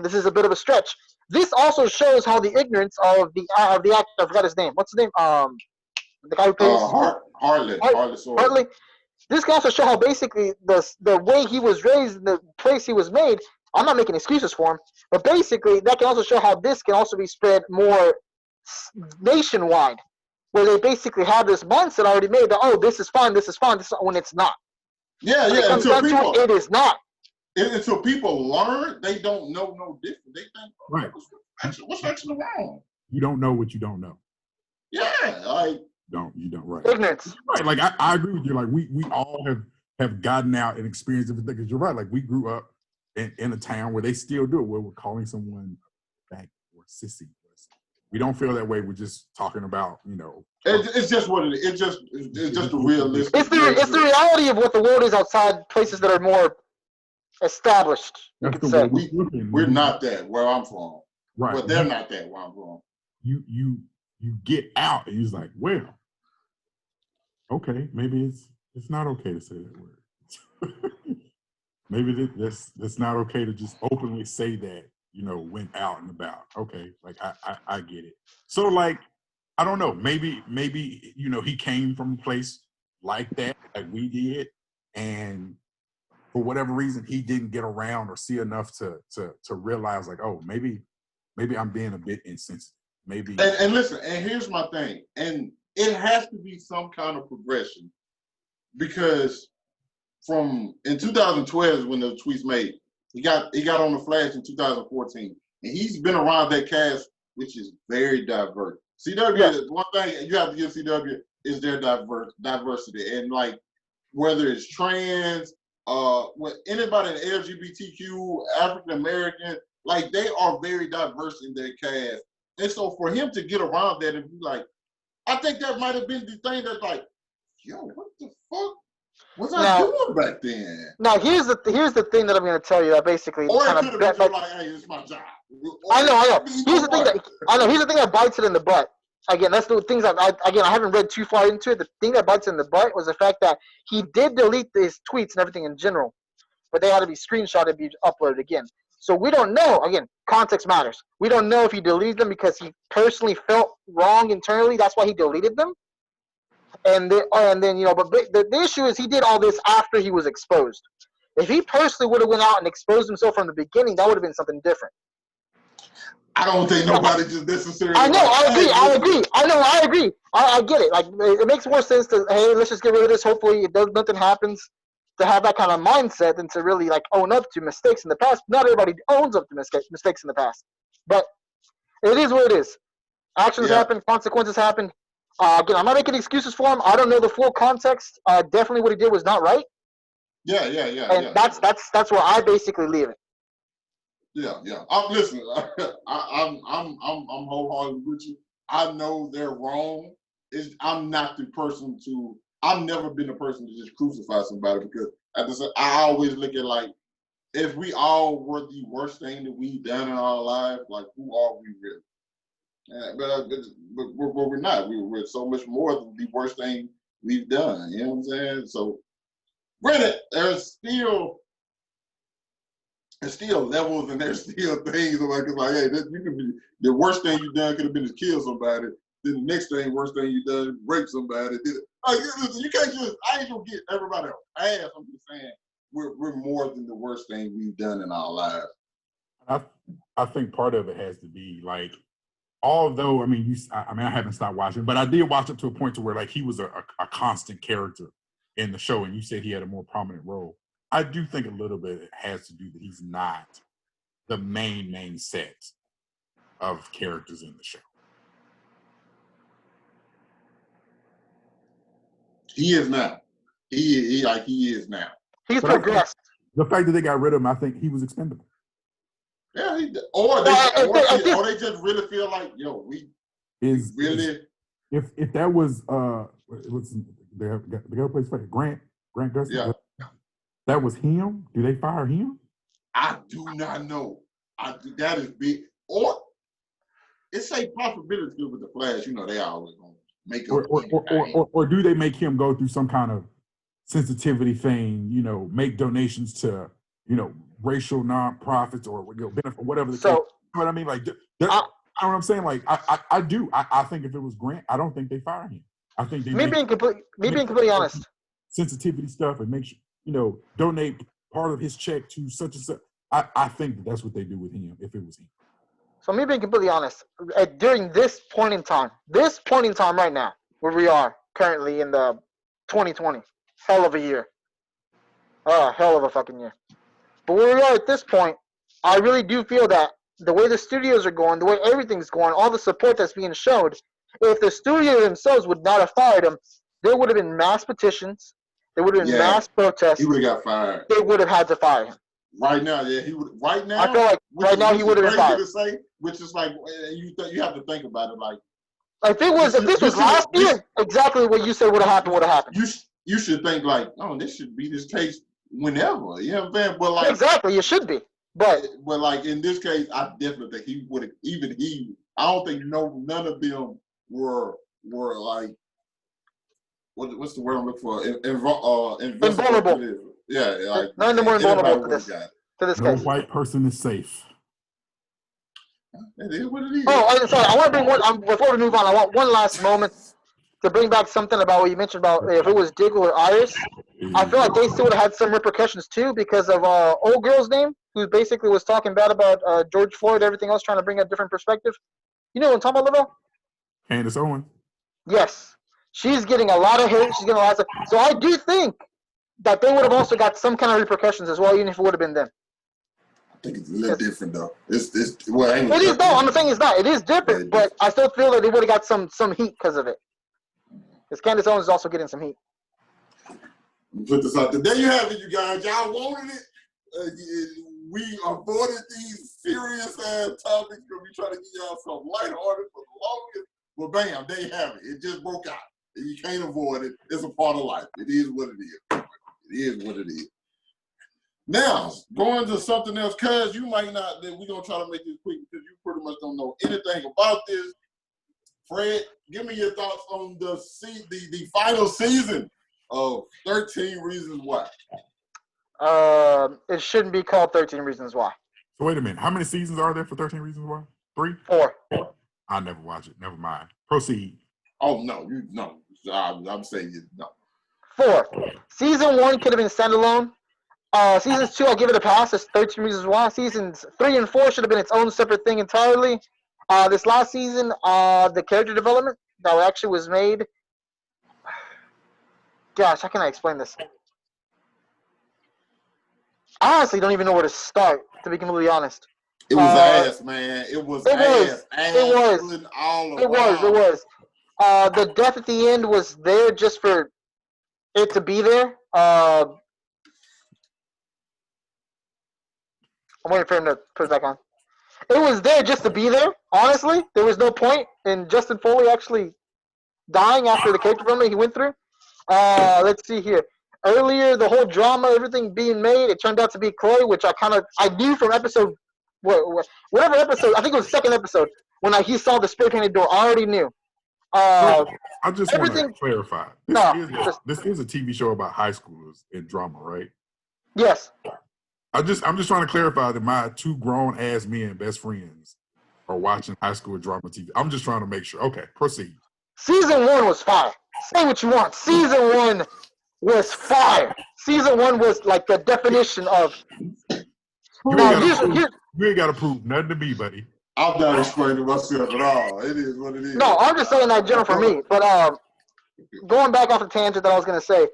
this is a bit of a stretch. This also shows how the ignorance of the actor, I forgot his name. What's his name? The guy who plays Harley Sawyer. Hartley. This can also show how basically the way he was raised, the place he was made. I'm not making excuses for him, but basically that can also show how this can also be spread more nationwide, where they basically have this mindset already made that, oh, this is fine, this is fine, when it's not. Yeah, when yeah. Until people, it is not. Until people learn, they don't know no different. They think, right, what's actually wrong? You don't know what you don't know. Yeah, like you don't right. Ignorance. Right, like I agree with you. Like we all have gotten out and experienced different things. You're right. Like we grew up in a town where they still do it, where we're calling someone a fag or sissy. We don't feel that way. We're just talking about, it's just what it is. It's just the realistic. It's the reality of what the world is outside places that are more established. You could say we're not that where I'm from. Right. But they're not that where I'm from. You get out and you're like, well, okay, maybe it's not okay to say that word. Maybe that's not okay to just openly say that, went out and about. Okay, like I get it. So like, I don't know, maybe, he came from a place like that, like we did, and for whatever reason, he didn't get around or see enough to realize like, oh, maybe I'm being a bit insensitive. Maybe. And listen, and here's my thing, and it has to be some kind of progression, because from in 2012 when the tweets made, he got on the Flash in 2014, and he's been around that cast, which is very diverse. CW, one thing you have to give CW is their diversity, and like whether it's trans, with anybody in LGBTQ, African American, like they are very diverse in their cast. And so for him to get around that and be like, I think that might have been the thing that's like, yo, what the fuck was I doing back then? Now here's the thing that I'm going to tell you that basically or kind it could have been like, hey, it's my job. I know. Here's the thing that bites it in the butt. Again, that's the things that I haven't read too far into it. The thing that bites in the butt was the fact that he did delete his tweets and everything in general, but they had to be screenshotted and be uploaded again. So we don't know. Again, context matters. We don't know if he deleted them because he personally felt wrong internally. That's why he deleted them. And then but the issue is he did all this after he was exposed. If he personally would have went out and exposed himself from the beginning, that would have been something different. I don't think nobody just necessarily. I know. I agree. I agree. I get it. Like it makes more sense to let's just get rid of this. Hopefully, nothing happens. To have that kind of mindset than to really like own up to mistakes in the past. Not everybody owns up to mistakes in the past, but it is what it is. Actions happen, consequences happen. Again, I'm not making excuses for him. I don't know the full context. Definitely, what he did was not right. Yeah. And that's where I basically leave it. Yeah. Listen, I'm wholeheartedly with you. I know they're wrong. I'm not the person to. I've never been the person to just crucify somebody, because I always look at like, if we all were the worst thing that we've done in our life, like who are we really? But we're not. We're so much more than the worst thing we've done. You know what I'm saying? So, granted, there's still levels and there's still things like it's like, hey, you could be the worst thing you've done could have been to kill somebody. Then the next thing, worst thing you've done, rape somebody. Like, listen, you can't just. I ain't gonna get everybody else ass. I'm just saying we're more than the worst thing we've done in our lives. I think part of it has to be like, although I haven't stopped watching, but I did watch it to a point to where like he was a constant character in the show, and you said he had a more prominent role. I do think a little bit it has to do that he's not the main set of characters in the show. He is now. He is now. He's progressed. The fact that they got rid of him, I think he was expendable. Yeah, or they just really feel like, yo, if that was what's the guy who plays Grant Gustin. Yeah. That was him? Do they fire him? I do not know. That is big. Or it's a possibility with the Flash. You know, they always gonna make up or do they make him go through some kind of sensitivity thing? You know, make donations to racial nonprofits or benefit whatever the case. You know what I mean? Like, you know what I'm saying? Like, I do. I think if it was Grant, I don't think they fire him. I think they being completely honest. Sensitivity stuff and make sure donate part of his check to such and such. I think that's what they do with him if it was him. So me being completely honest, during this point in time right now, where we are currently in the 2020, hell of a year. Hell of a fucking year. But where we are at this point, I really do feel that the way the studios are going, the way everything's going, all the support that's being showed, if the studio themselves would not have fired him, there would have been mass petitions, there would have been mass protests. He would have got fired. They would have had to fire him. Right now, yeah, he would. Right now, I feel like right now he would have been fired. To say, which is like you have to think about it. Like if this was last year, exactly what you said would have happened. You should think like, oh, this should be this case whenever. You know what I'm saying? But like exactly, it should be. But like in this case, I definitely think he would have. I don't think none of them were like what's the word I'm looking for? Invulnerable. Yeah, like none of them were invulnerable to this case. No white person is safe. It is what it is. Oh, I'm sorry. I want to bring one. Before we move on, I want one last moment to bring back something about what you mentioned about if it was Diggle or Iris. I feel like they still would have had some repercussions too because of old girl's name, who basically was talking bad about George Floyd, everything else, trying to bring a different perspective. You know what I'm talking about, Lavelle? Candace Owens. Yes, she's getting a lot of hate. She's getting a lot of stuff. So I do think that they would have also got some kind of repercussions as well, even if it would have been them. I think it's a little different though. It is though. I'm not saying it's not. It is different, but I still feel that they would have got some heat because of it. Because Candace Owens is also getting some heat. Put this out there. There you have it, you guys. Y'all wanted it. We avoided these serious ass topics because we try to get y'all some lighthearted for the longest. Well, bam, there you have it. It just broke out. You can't avoid it. It's a part of life. It is what it is. It is what it is. Now, going to something else, cuz you might not, we're going to try to make this quick because you pretty much don't know anything about this. Fred, give me your thoughts on the final season of 13 Reasons Why. It shouldn't be called 13 Reasons Why. So wait a minute. How many seasons are there for 13 Reasons Why? 3? 4. I'll never watch it. Never mind. Proceed. Oh, no. I'm saying no. 4. Season 1 could have been standalone. Season 2, I'll give it a pass. It's 13 Reasons Why. Seasons 3 and 4 should have been its own separate thing entirely. This last season, the character development that actually was made. Gosh, how can I explain this? I honestly don't even know where to start, to be completely honest. It was ass, man. It was ass. It was. The death at the end was there just for it to be there. I'm waiting for him to put it back on. It was there just to be there, honestly. There was no point in Justin Foley actually dying after the character development he went through. Let's see here. Earlier, the whole drama, everything being made, it turned out to be Clay, which I knew from episode, whatever episode, I think it was the second episode, when he saw the spray painted door. I already knew. I just want to clarify. This is a TV show about high schoolers and drama, right? Yes. I'm just trying to clarify that my 2 grown ass men, best friends, are watching high school drama TV. I'm just trying to make sure. Okay, proceed. Season 1 was fire. Say what you want. Season 1 was fire. Season 1 was like the definition of. You ain't got to prove nothing to me, buddy. I'm not explaining myself at all. It is what it is. No, I'm just saying that general for me. But going back off the tangent that I was going to say,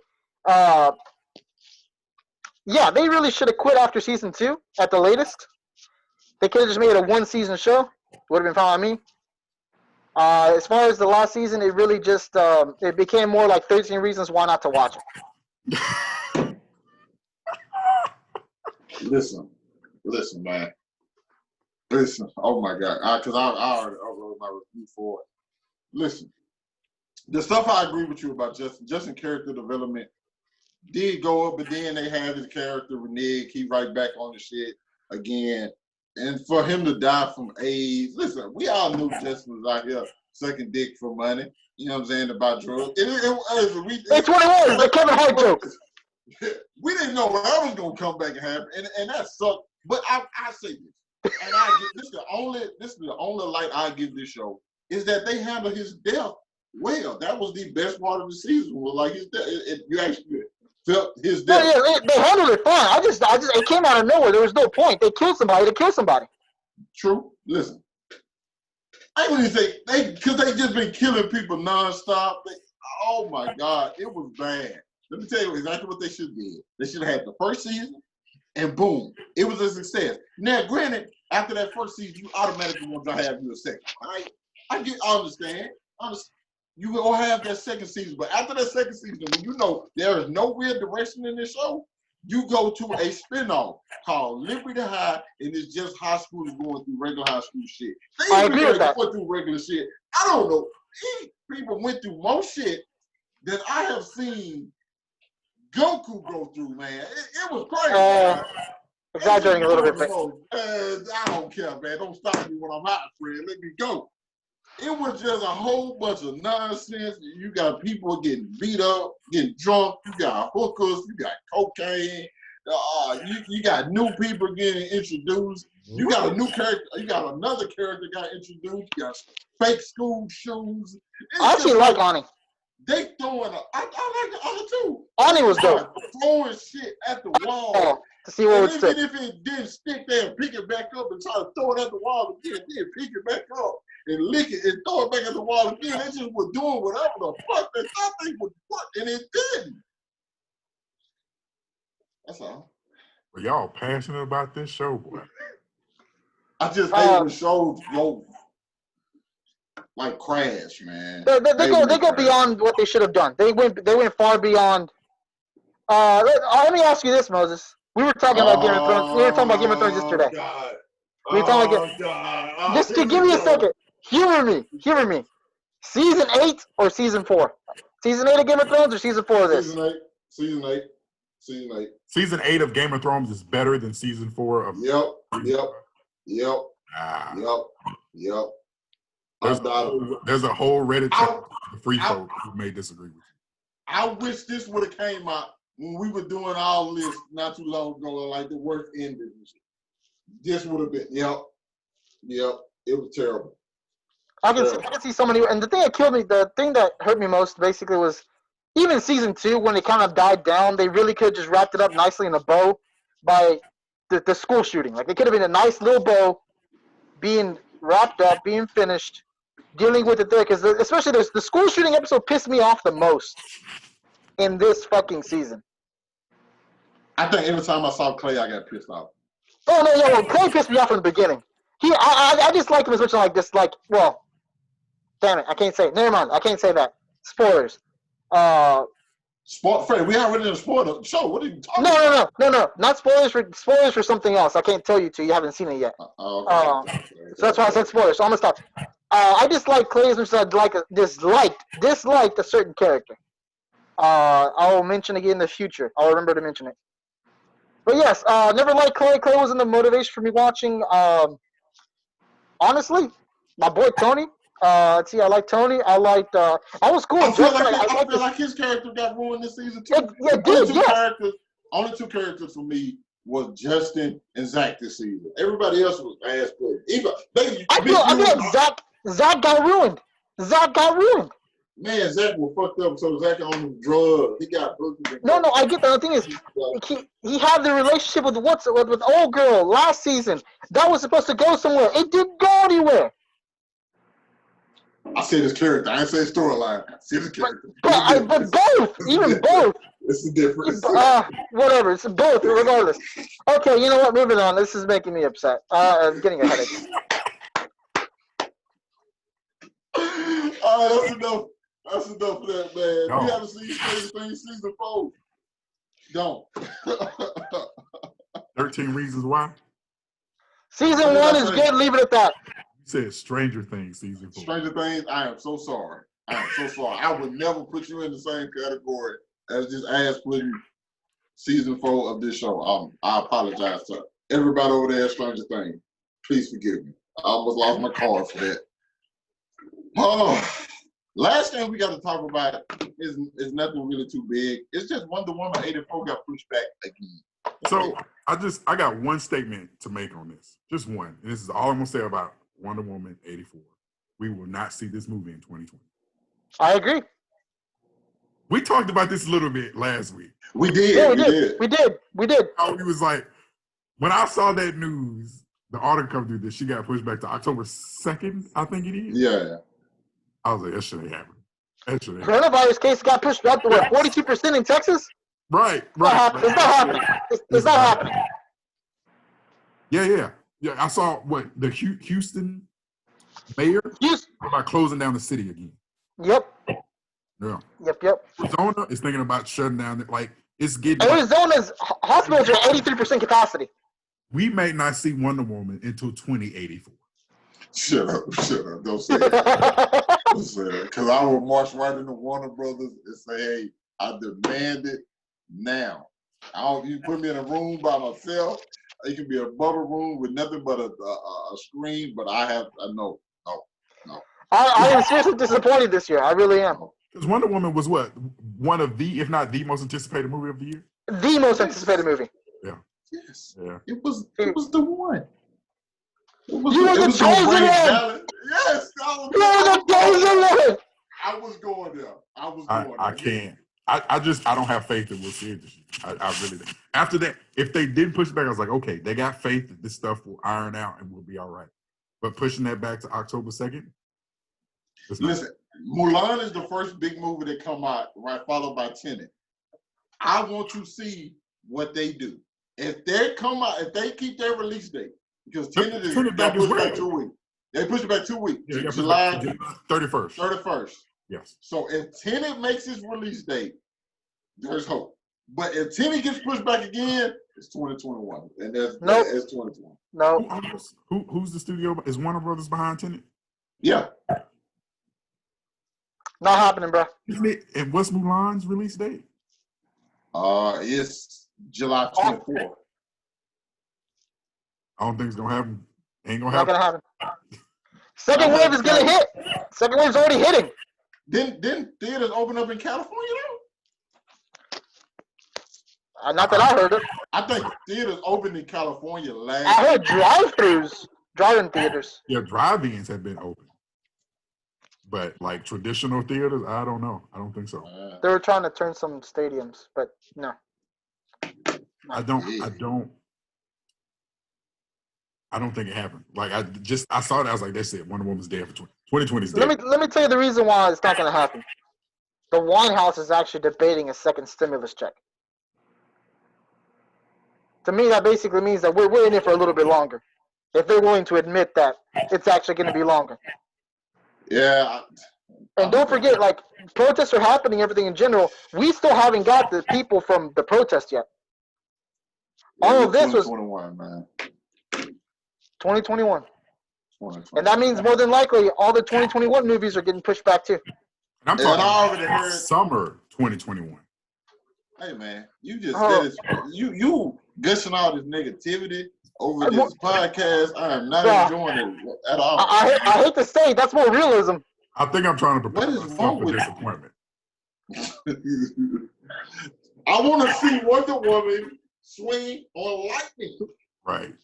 yeah, they really should have quit after season 2 at the latest. They could have just made it a 1-season show. Would have been fine with me. As far as the last season, it really just it became more like 13 Reasons Why Not to watch it. Listen, man. Listen, oh my God, because I wrote my review for it. Listen, the stuff I agree with you about Justin character development did go up, but then they have his character renege. He right back on the shit again. And for him to die from AIDS, listen, we all knew Justin was out here sucking dick for money. You know what I'm saying, about drugs. It's what it was, the Kevin Hart joke. We didn't know what was gonna come back and happen, and that sucked. But I say this, and this is the only light I give this show is that they handled his death well. That was the best part of the season. Was like his death. You actually felt his death. Yeah, they handled it fine. I just, it came out of nowhere. There was no point. They killed somebody to kill somebody. True. Listen, I wouldn't say because they just been killing people nonstop. Oh my God, it was bad. Let me tell you exactly what they should have did. They should have had the first season, and boom, it was a success. Now, granted, after that first season, you automatically want to have you a second. I understand. You will have that second season, but after that second season, when you know there is no real direction in this show, you go to a spinoff called Liberty High, and it's just high schoolers going through regular high school shit. I agree with that. Going through regular shit. I don't know. People went through more shit than I have seen Goku go through, man. It was crazy. Exaggerating a little bit, but I don't care, man. Don't stop me when I'm hot, friend. Let me go. It was just a whole bunch of nonsense. You got people getting beat up, getting drunk. You got hookers. You got cocaine. You got new people getting introduced. You got a new character. You got another character got introduced. You got fake school shoes. I actually like Ani. They throwing I like the other two. Ani was dope. Throwing shit at the wall. To see what would stick. Even if it didn't stick there, and pick it back up and try to throw it at the wall again, then pick it back up and lick it and throw it back at the wall again. They just were doing whatever the fuck they thought they would work, and it didn't. That's all. Well, y'all passionate about this show, boy. I just hate when shows go like crash, man. They go beyond what they should have done. They went far beyond. Let me ask you this, Moses. We were talking about Game of Thrones. We were talking about Game of Thrones yesterday. God. We were talking about God. Just to give me a second. Humor me. Season 8 or season 4? Season 8 of Game of Thrones or season 4 of this? Season 8. Season 8 of Game of Thrones is better than season 4 of. Yep. There's a whole Reddit chat of free folks who may disagree with you. I wish this would have came out when we were doing all this not too long ago, like the worst ending. This would have been, yep. It was terrible. I can see so many, and the thing that killed me, the thing that hurt me most, basically, was even season 2 when it kind of died down. They really could have just wrapped it up nicely in a bow by the school shooting. Like it could have been a nice little bow, being wrapped up, being finished, dealing with it there. Because especially the school shooting episode pissed me off the most in this fucking season. I think every time I saw Clay, I got pissed off. Oh no, yeah, well, Clay pissed me off from the beginning. I dislike him as much as I dislike. Well, damn it, I can't say it. Never mind, I can't say that. Spoilers. Fred, we already in a spoiler show. What are you talking about? No, not spoilers for something else. I can't tell you to. You haven't seen it yet. Okay. So that's why I said spoilers. So I'm gonna stop. I dislike Clay as much as I disliked a certain character. I'll mention again in the future. I'll remember to mention it. But yes, never liked Clay. Clay wasn't the motivation for me watching. Honestly, my boy Tony. I like Tony. I liked. I was cool. I feel like his character got ruined this season too. Only two characters for me was Justin and Zach this season. Everybody else was ass players. I feel like Zach got ruined. Man, Zach was fucked up. So Zach on the drugs. He got hooked. No, I get that. The thing is, he had the relationship with old girl last season. That was supposed to go somewhere. It didn't go anywhere. I said his character. I didn't say his storyline. I said his character. But both, even both. It's the difference. Whatever. It's both, regardless. Okay, you know what? Moving on. This is making me upset. I'm getting a headache. All right, that's enough. That's enough of that, man. No. We haven't seen Stranger Things season 4. Don't. 13 Reasons Why? Season 1 is good. Leave it at that. You said Stranger Things season 4. Stranger Things, I am so sorry. I would never put you in the same category as this ass-putting season 4 of this show. I apologize to everybody over there at Stranger Things. Please forgive me. I almost lost my card for that. Oh, last thing we got to talk about is nothing really too big. It's just Wonder Woman 84 got pushed back again. So I got one statement to make on this. Just one. And this is all I'm gonna say about Wonder Woman 84. We will not see this movie in 2020. I agree. We talked about this a little bit last week. We did. Yeah, We did. We did. He was like, when I saw that news, the article come through that she got pushed back to October 2nd, I think it is. Yeah. I was like, that shit ain't happening. That shit ain't Coronavirus case got pushed back to what, 42% in Texas? Right. It's not happening. It's not happening. Yeah. I saw what the Houston mayor about closing down the city again. Yep. Yeah. Yep. Arizona is thinking about shutting down. Like it's getting. Arizona's hospitals are 83% capacity. We may not see Wonder Woman until 2084. Shut up. Don't say that. Don't say that. Because I will march right into Warner Brothers and say, hey, I demand it now. You put me in a room by myself. It can be a bubble room with nothing but a screen, but no. I am seriously disappointed this year. I really am. Because Wonder Woman was what? One of the, if not the most anticipated movie of the year? The most anticipated movie. Yeah. Yes. Yeah. It was the one. You were the chosen one. Yes. You were the chosen one. I was going there. I can't. I don't have faith that we'll see it this year. I really don't. After that, if they didn't push it back, I was like, okay, they got faith that this stuff will iron out and we'll be all right. But pushing that back to October 2nd? Listen, Mulan is the first big movie that come out, right, followed by Tenet. I want to see what they do. If they come out, if they keep their release date, because Tenet got pushed back 2 weeks. They pushed it back 2 weeks. Yeah, July 31st. 31st. Yes. So if Tenet makes its release date, there's hope. But if Tenet gets pushed back again, it's 2021. And it's 2021. No. Who's the studio? Is Warner Brothers behind Tenet? Yeah. Not happening, bro. Isn't it? And what's Mulan's release date? It's July 24th. I don't think it's gonna happen. Ain't gonna Not happen. gonna happen. Second wave is gonna hit. Second wave's already hitting. Didn't theaters open up in California though? Not that I heard it. I think theaters opened in California last. I heard drive-in theaters. Yeah, drive-ins have been open, but like traditional theaters, I don't know. I don't think so. They were trying to turn some stadiums, but no. I don't think it happened. Like I saw that. I was like, that's it. Wonder Woman's dead for 2020 is dead. Let me tell you the reason why it's not going to happen. The White House is actually debating a second stimulus check. To me, that basically means that we're in it for a little bit longer. If they're willing to admit that it's actually going to be longer. Yeah. And don't forget, like, protests are happening, everything in general. We still haven't got the people from the protest yet. All of this was 2021, man. 2021. And that means more than likely all the 2021 movies are getting pushed back too. And I'm talking about summer 2021. Hey man, you just said it. You gushing all this negativity over this podcast. I am not enjoying it at all. I hate to say that's more realism. I think I'm trying to prepare myself for disappointment. I want to see Wonder Woman swing on lightning. Right.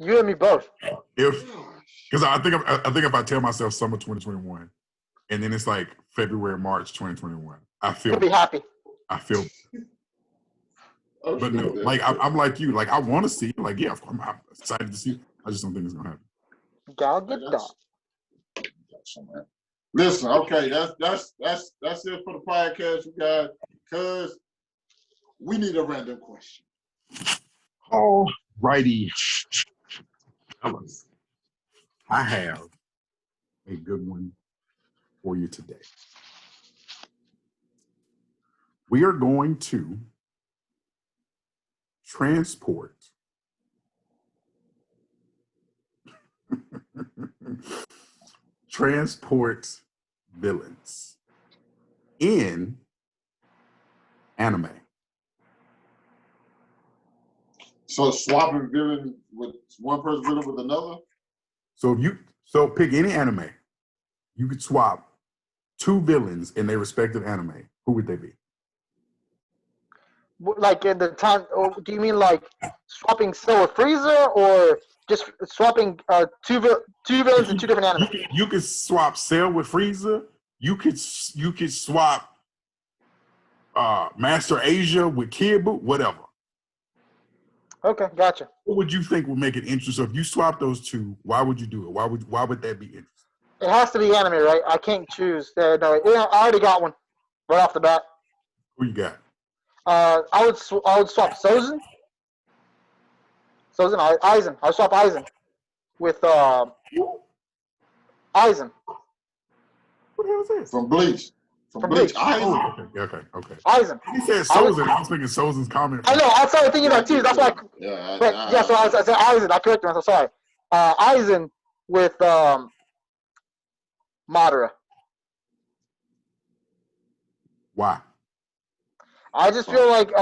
You and me both. Because I think if I tell myself summer 2021, and then it's like February, March 2021, You'll be happy. I feel. But no, like I'm like you. Like I want to see. Like yeah, I'm excited to see. I just don't think it's gonna happen. Gal Gadot. Listen, okay, that's it for the podcast, you guys. Because we need a random question. All righty. I have a good one for you today. We are going to transport villains in anime. So swapping villain with one person villain with another. So pick any anime, you could swap 2 villains in their respective anime. Who would they be? Like in the time, or do you mean like swapping Cell with Frieza, or just swapping two villains in 2 different anime? You could swap Cell with Frieza. You could swap Master Asia with Kid Buu, whatever. Okay, gotcha. What would you think would make it interesting? So if you swap those 2, why would you do it? Why would that be interesting? It has to be anime, right? I can't choose. No, I already got one right off the bat. Who you got? I would swap Sozin. Aizen. I would swap Aizen with Aizen. What the hell is this? From Bleach. From Bleach. Aizen. Okay. Aizen. He said Sozin. I was thinking Sozin's comment. I know. I started thinking that too. That's why. So I said Aizen. I corrected myself. Sorry. Aizen with Madara. Why? I just feel like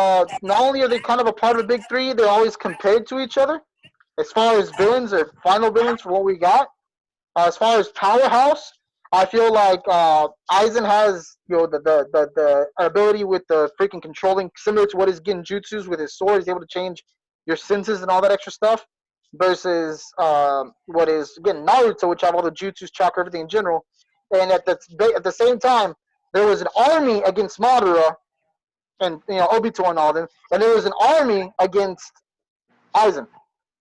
not only are they kind of a part of the big 3, they're always compared to each other as far as villains or final villains for what we got. As far as powerhouse, I feel like Aizen has the ability with the freaking controlling, similar to what his Genjutsu's with his sword. He's able to change your senses and all that extra stuff. Versus what is again Naruto, which have all the jutsus, chakra, everything in general. And at the same time, there was an army against Madara, and Obito and all them, and there was an army against Aizen.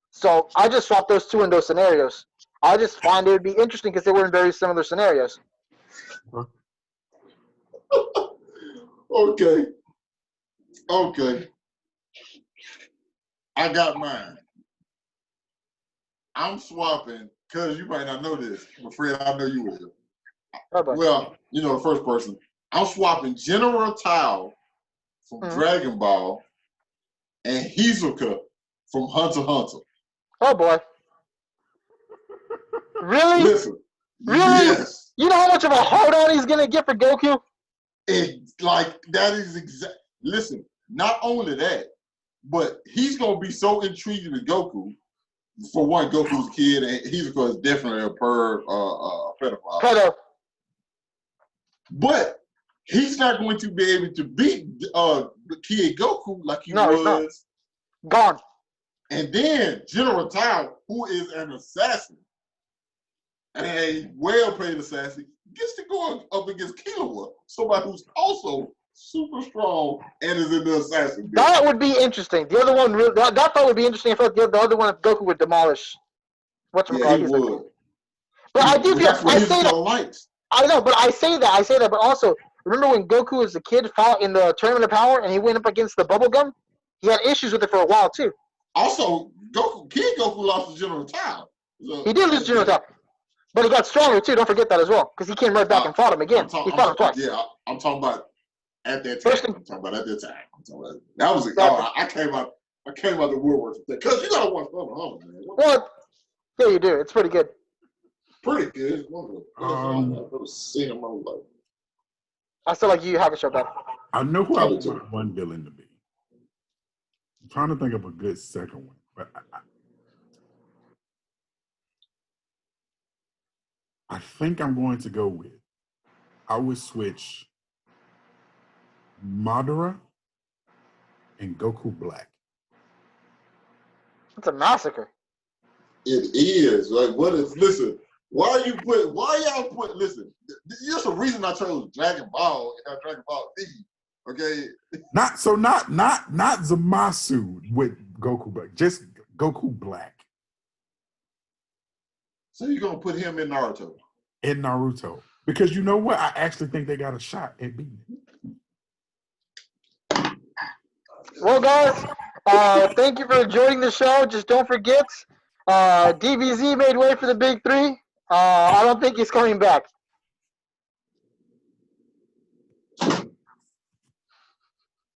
So I just swapped those 2 in those scenarios. I just find it would be interesting because they were in very similar scenarios. Okay. I got mine. I'm swapping, because you might not know this, but Fred, I know you will. Well, the first person. I'm swapping General Tao from Dragon Ball and Hisoka from Hunter x Hunter. Oh boy. Really? Listen. Really? Yes. You know how much of a hard on he's gonna get for Goku? That is exact. Listen, not only that, but he's gonna be so intrigued with Goku. For one, Goku's a kid, and Hisoka is definitely a pedophile. Pedo. But he's not going to be able to beat Kid Goku like he was. Gone. And then General Tao, who is an assassin, and a well-paid assassin, gets to go up against Killua, somebody who's also super strong and is in the assassin business. That would be interesting. The other one, that thought would be interesting. I feel like the other one, if Goku would demolish. Yeah, he would. But I do feel. I say that. Likes. I know, but I say that. But also, remember when Goku as a kid fought in the Tournament of Power and he went up against the Bubblegum? He had issues with it for a while too. Also, Kid Goku lost to General Tao. So, he did lose to General Tao. But he got stronger too. Don't forget that as well, because he came right back and fought him again. He fought him twice. Yeah, I'm talking about at that time. That was I came out the woodwork because you gotta watch Hunter, man. Well, yeah, you do. It's pretty good. Pretty good. I've never seen him in my life. I still like you have a show better. I know who I want one villain to be. I'm trying to think of a good second one, but I think I'm going to go with. I would switch Madara and Goku Black. It's a massacre. It is. Like, what is? Listen. Why y'all put? Listen. There's a reason I chose Dragon Ball and not Dragon Ball Z. Okay. Not Zamasu with Goku Black. Just Goku Black. So you're gonna put him in Naruto? In Naruto. Because you know what? I actually think they got a shot at beating it. Well, guys, thank you for joining the show. Just don't forget, DBZ made way for the big 3. I don't think he's coming back.